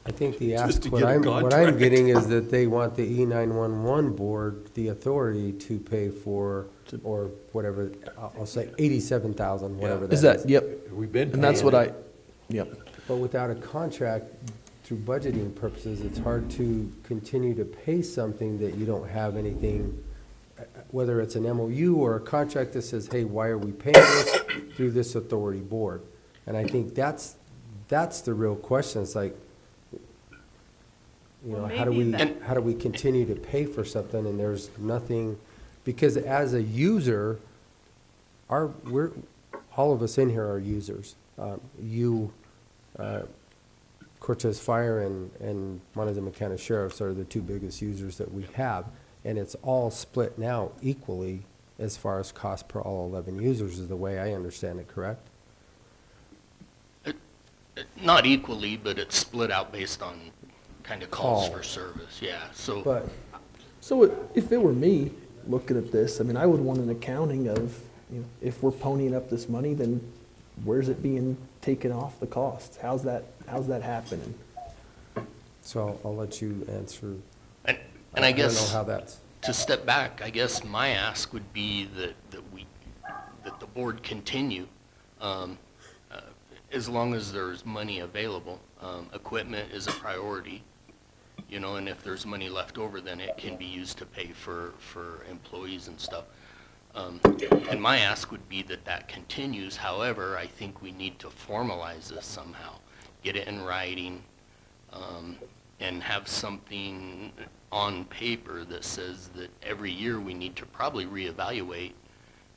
I think the Just ask, to what get a I'm contract. getting is that they want the E911 board, the authority to pay for, or whatever, I'll say 87,000, whatever that is. Is that, yep. We've been And that's paying what it. yep. But without a contract, through budgeting purposes, it's hard to continue to pay something that you don't have anything, whether it's an MOU or a contract that says, hey, why are we paying this through this authority board? And I think that's the real question. It's like, you know, Well, how maybe do we continue to pay for something and there's nothing, because as a user, all of us in here are users. Cortez Fire and Montezuma County Sheriffs are the two biggest users that we have. And it's all split now equally as far as cost per all 11 users is the way I understand it, correct? Not equally, but it's split out based on kind of calls Call. for service, yeah, so. But So if it were me looking at this, I mean, I would want an accounting of, you know, if we're ponying up this money, then where's it being taken off the costs? How's that happening? so I'll let you answer. And I don't know guess, how that's. to step back, I guess my ask would be that the board continue, as long as there's money available. Equipment is a priority, you know, and if there's money left over, then it can be used to pay for employees and stuff. And my ask would be that continues. However, I think we need to formalize this somehow, get it in writing, and have something on paper that says that every year we need to probably reevaluate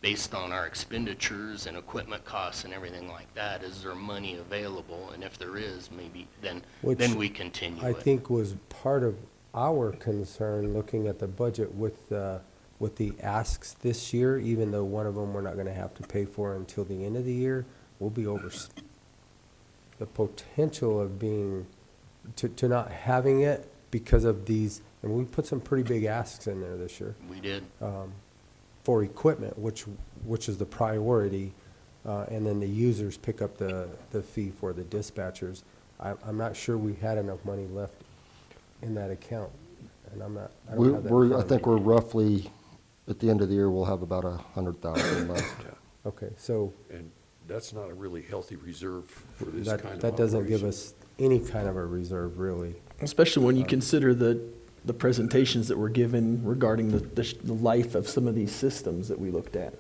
based on our expenditures and equipment costs and everything like that. Is there money available? And if there is, maybe then we continue I it. think was part of our concern, looking at the budget with the asks this year, even though one of them we're not gonna have to pay for until the end of the year, we'll be over the potential of being, to not having it because of these, and we put some pretty big asks in there this year. We did. For equipment, which is the priority, and then the users pick up the fee for the dispatchers. I'm not sure we had enough money left in that account, and I don't have that in front I of think me. we're roughly, at the end of the year, we'll have about 100,000 left. Okay, so, that's not a really healthy reserve for this That, kind of that doesn't give operation. us any kind of a reserve, really. Especially when you consider the presentations that were given regarding the life of some of these systems that we looked at.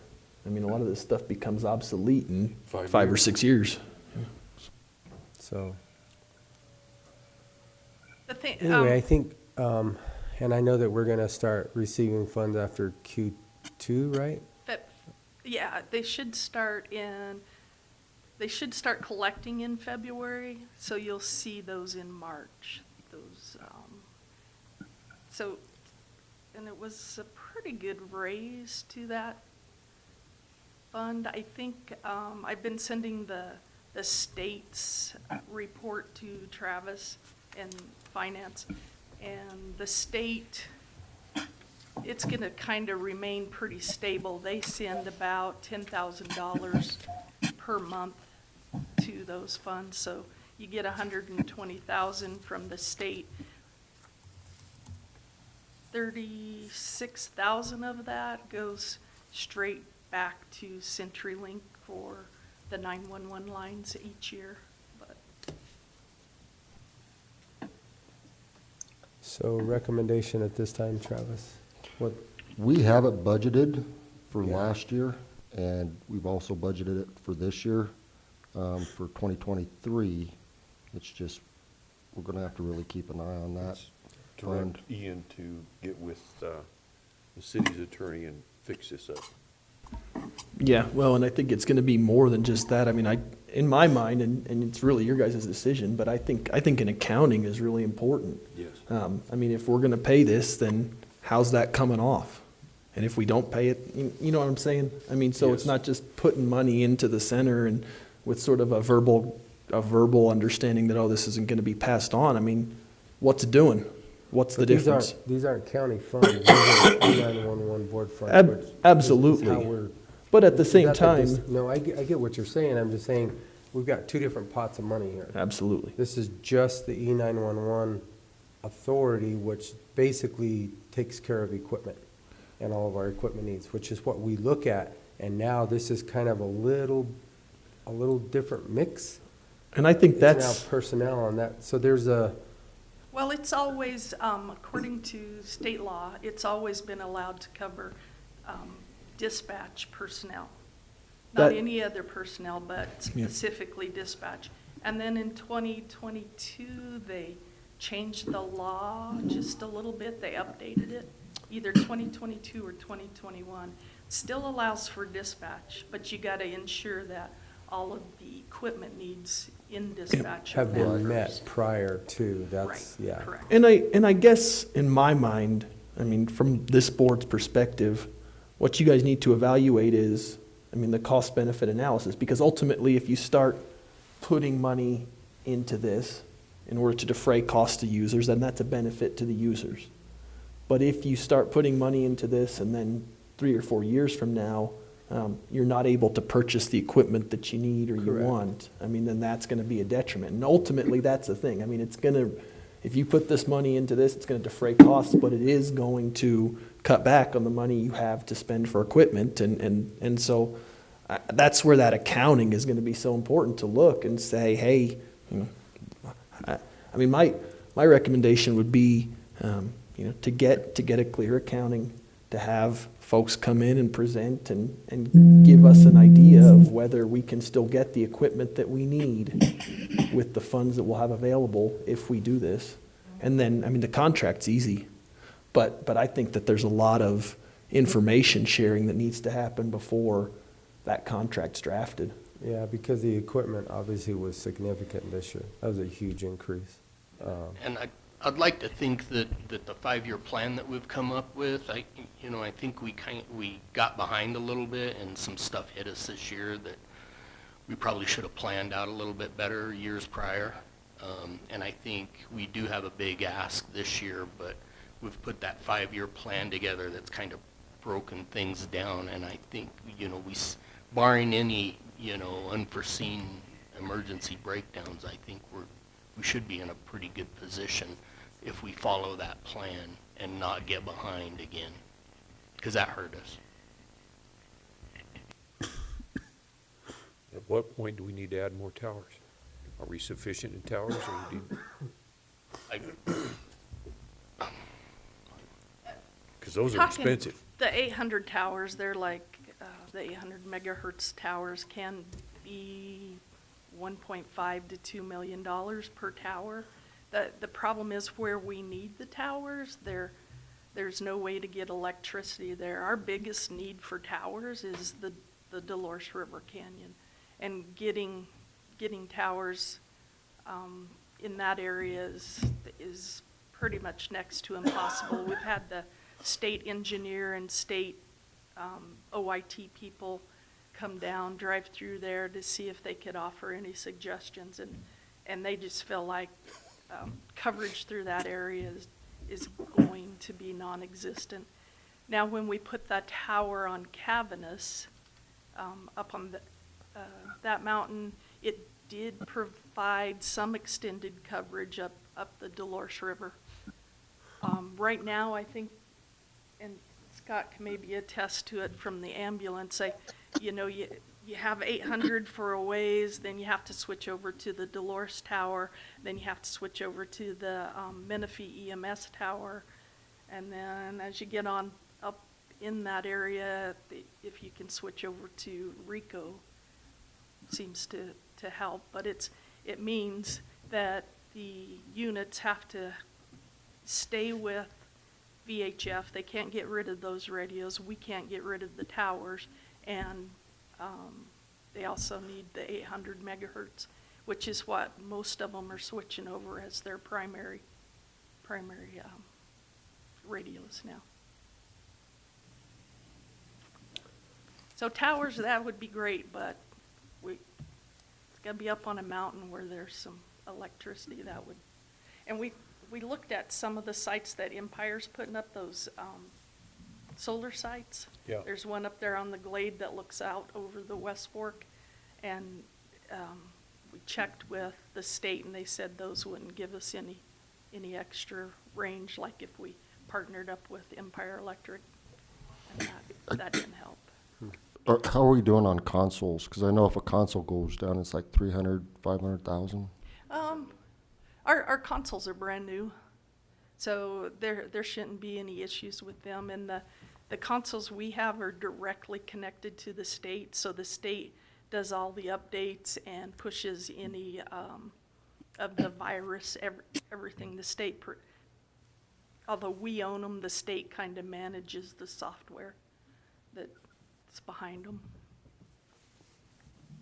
I mean, a lot of this stuff becomes obsolete in 5 or 6 years. So, The thing, anyway, I think, and I know that we're gonna start receiving funds after Q2, right? yeah, they should start collecting in February, so you'll see those in March. So, and it was a pretty good raise to that fund. I think, I've been sending the state's report to Travis and Finance, and the state, it's gonna kind of remain pretty stable. They send about $10,000 per month to those funds, so you get $120,000 from the state. 36,000 of that goes straight back to CenturyLink for the 911 lines each year. But So recommendation at this time, Travis? What, We have it budgeted for last year, and we've also budgeted it for this year, for 2023. It's just, we're gonna have to really keep an eye on that fund. Direct Ian to get with the city's attorney and fix this up. Yeah, well, and I think it's gonna be more than just that. I mean, in my mind, and it's really your guys' decision, but I think an accounting is really important. Yes. I mean, if we're gonna pay this, then how's that coming off? And if we don't pay it, you know what I'm saying? I mean, so it's Yes. not just putting money into the center and with sort of a verbal understanding that, oh, this isn't gonna be passed on. I mean, what's it doing? What's the but these difference? These aren't county funds, these are 911 board funds. which is Absolutely. how we're- But at the is same that time, No, I get what you're saying, I'm just saying, we've got two different pots of money here. absolutely. This is just the E911 authority, which basically takes care of equipment and all of our equipment needs, which is what we look at. And now this is kind of a little different mix. And I think It's that's, now personnel on that, so there's a, well, it's always, according to state law, it's always been allowed to cover dispatch personnel. Not That- any other personnel, but specifically dispatch. And then in 2022, they changed the law just a little bit. They updated it, either 2022 or 2021. Still allows for dispatch, but you got to ensure that all of the equipment needs in dispatch are have been met met first. prior to, that's, Right, yeah. correct. and I guess in my mind, I mean, from this board's perspective, what you guys need to evaluate is, I mean, the cost benefit analysis, because ultimately, if you start putting money into this in order to defray costs to users, then that's a benefit to the users. But if you start putting money into this and then 3 or 4 years from now, you're not able to purchase the equipment that you need or you Correct. want, I mean, then that's gonna be a detriment. And ultimately, that's the thing. I mean, it's gonna, if you put this money into this, it's gonna defray costs, but it is going to cut back on the money you have to spend for equipment. And so that's where that accounting is gonna be so important to look and say, hey, you know, I mean, my recommendation would be, you know, to get a clear accounting, to have folks come in and present and give us an idea of whether we can still get the equipment that we need with the funds that we'll have available if we do this. And then, I mean, the contract's easy, but I think that there's a lot of information sharing that needs to happen before that contract's drafted. Yeah, because the equipment obviously was significant this year. That was a huge increase. And I'd like to think that the 5-year plan that we've come up with, I think we got behind a little bit and some stuff hit us this year that we probably should have planned out a little bit better years prior. And I think we do have a big ask this year, but we've put that 5-year plan together that's kind of broken things down. And I think, barring any, unforeseen emergency breakdowns, I think we should be in a pretty good position if we follow that plan and not get behind again, because that hurt us. At what point do we need to add more towers? Are we sufficient in towers, or do because those are Talking expensive. The 800 towers, they're like, the 800 megahertz towers can be 1.5 to $2 million per tower. The problem is where we need the towers, there's no way to get electricity there. Our biggest need for towers is the Dolores River Canyon. And getting towers in that area is pretty much next to impossible. We've had the state engineer and state OIT people come down, drive through there to see if they could offer any suggestions, and they just feel like coverage through that area is going to be non-existent. Now, when we put that tower on Cavernous, up on that mountain, it did provide some extended coverage up the Dolores River. Right now, I think, and Scott can maybe attest to it from the ambulance, you have 800 for a ways, then you have to switch over to the Dolores Tower, then you have to switch over to the Menifee EMS Tower, and then as you get on up in that area, if you can switch over to Rico, seems to help, but it means that the units have to stay with VHF. They can't get rid of those radios. We can't get rid of the towers, and they also need the 800 megahertz, which is what most of them are switching over as their primary radios now. So towers, that would be great, but it's got to be up on a mountain where there's some electricity. That would, and we looked at some of the sites that Empire's putting up, those solar sites. Yeah. There's one up there on the glade that looks out over the West Fork, and we checked with the state, and they said those wouldn't give us any extra range, like if we partnered up with Empire Electric, and that didn't help. How are we doing on consoles? Because I know if a console goes down, it's like 300, 500,000. Our consoles are brand new, so there shouldn't be any issues with them. And the consoles we have are directly connected to the state, so the state does all the updates and pushes any of the virus, everything the state. Although we own them, the state kind of manages the software that's behind them.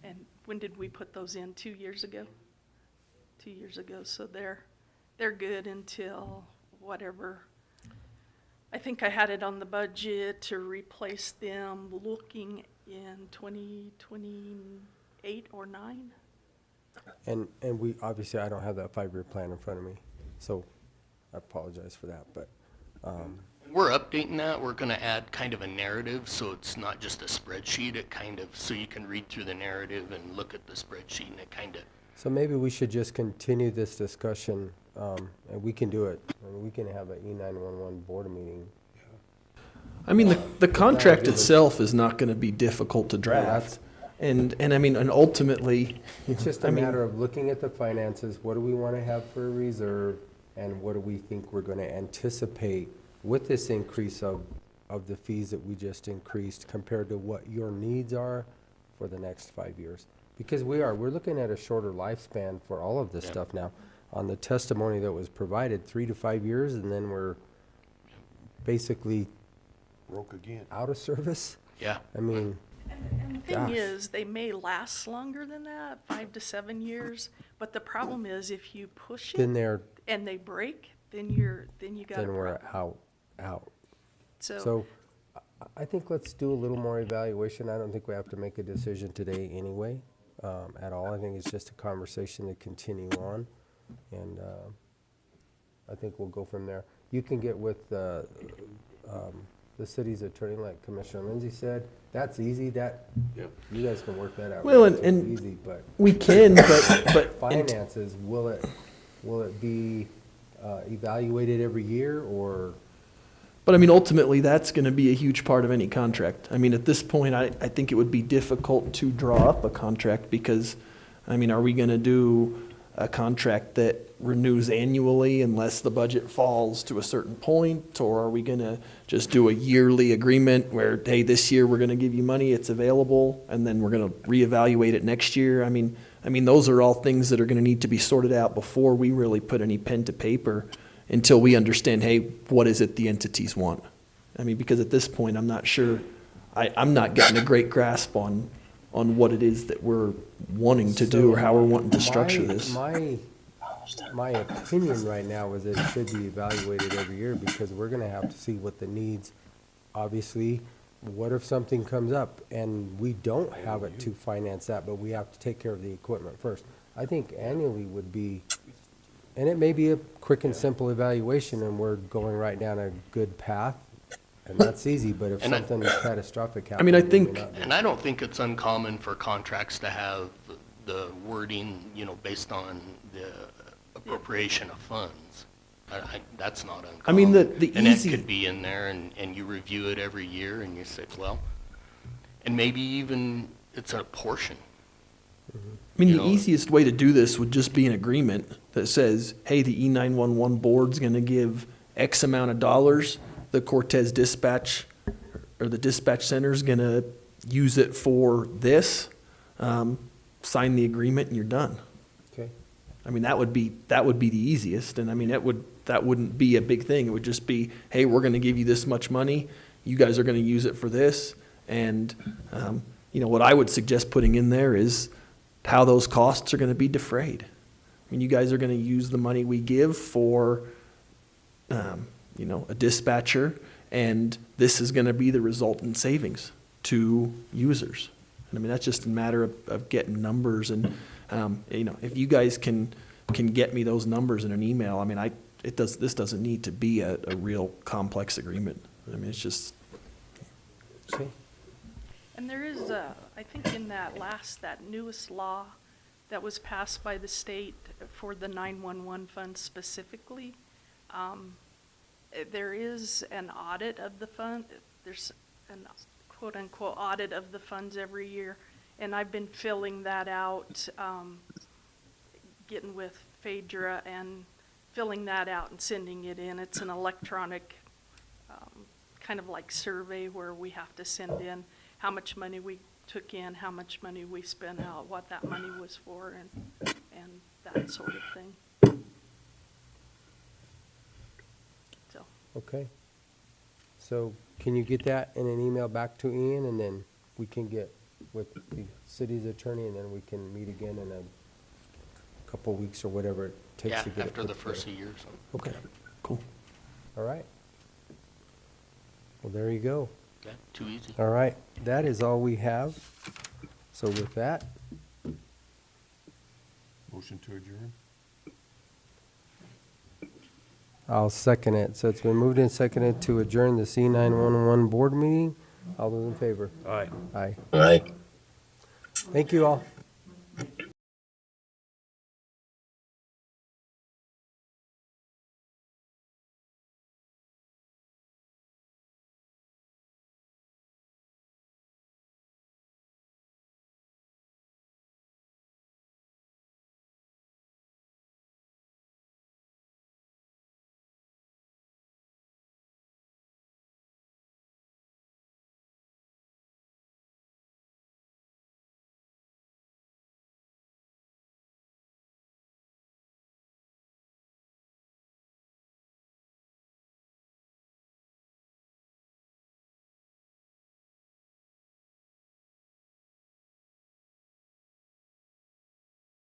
And when did we put those in? 2 years ago? 2 years ago, so they're good until whatever. I think I had it on the budget to replace them looking in 2028 or 9. And we, obviously, I don't have that 5-year plan in front of me, so I apologize for that, but, We're updating that. We're going to add kind of a narrative, so it's not just a spreadsheet. It kind of, so you can read through the narrative and look at the spreadsheet, and it kind of. so maybe we should just continue this discussion, and we can do it. I mean, we can have an E911 board meeting. I mean, the contract itself is not going to be difficult to draft. And I mean, and ultimately, It's just a matter of looking at the finances, what do we want to have for a reserve, and what do we think we're going to anticipate with this increase of the fees that we just increased compared to what your needs are for the next 5 years? Because we're looking at a shorter lifespan for all of this stuff now. On the testimony that was provided, 3 to 5 years, and then we're basically Broke again. out of service? Yeah. I mean, And the thing gosh. is, they may last longer than that, 5 to 7 years, but the problem is if you push Then it they're, and they break, then you got a then we're problem. out. So I think let's do a little more evaluation. I don't think we have to make a decision today anyway, at all. I think it's just a conversation to continue on, and I think we'll go from there. You can get with the city's attorney, like Commissioner Lindsay said. That's easy. You guys can work that out. Well, relatively easy, but we can, but finances, will it be evaluated every year, or? But I mean, ultimately, that's going to be a huge part of any contract. I mean, at this point, I think it would be difficult to draw up a contract because, I mean, are we going to do a contract that renews annually unless the budget falls to a certain point? Or are we going to just do a yearly agreement where, hey, this year we're going to give you money, it's available, and then we're going to reevaluate it next year? I mean, those are all things that are going to need to be sorted out before we really put any pen to paper, until we understand, hey, what is it the entities want? I mean, because at this point, I'm not sure, I'm not getting a great grasp on what it is that we're wanting to do or how we're wanting to structure this. My opinion right now is that it should be evaluated every year, because we're gonna have to see what the needs, obviously, what if something comes up and we don't have it to finance that, but we have to take care of the equipment first? I think annually would be, and it may be a quick and simple evaluation and we're going right down a good path, and that's easy, but if something catastrophic happens. I mean, I it may think- not be. And I don't think it's uncommon for contracts to have the wording, based on the appropriation of funds. That's not uncommon. I mean, the And easy- it could be in there, and you review it every year, and you say, well, and maybe even it's a portion. I mean, the easiest way to do this would just be an agreement that says, hey, the E911 board's going to give X amount of dollars. The Cortez dispatch or the dispatch center's going to use it for this. Sign the agreement and you're done. Okay. I mean, that would be the easiest. And I mean, that wouldn't be a big thing. It would just be, hey, we're going to give you this much money. You guys are going to use it for this. And, what I would suggest putting in there is how those costs are going to be defrayed. I mean, you guys are going to use the money we give for, a dispatcher, and this is going to be the resultant savings to users. And I mean, that's just a matter of getting numbers. And, if you guys can get me those numbers in an email, I mean, this doesn't need to be a real complex agreement. I mean, it's just. Okay. And there is, I think in that newest law that was passed by the state for the 911 fund specifically, there is an audit of the fund. There's an quote-unquote audit of the funds every year, and I've been filling that out, getting with Phaedra and filling that out and sending it in. It's an electronic kind of like survey where we have to send in how much money we took in, how much money we spent out, what that money was for, and that sort of thing. So. Okay. So can you get that in an email back to Ian, and then we can get with the city's attorney, and then we can meet again in a couple of weeks or whatever it takes to get it After put the first together. of the year, so. Okay, cool. All right. Well, there you go. Yeah, too easy. All right, that is all we have. So with that, Motion to adjourn? I'll second it. So it's been moved and seconded to adjourn the C911 board meeting. All those in favor? Aye. Aye. Right. Thank you all.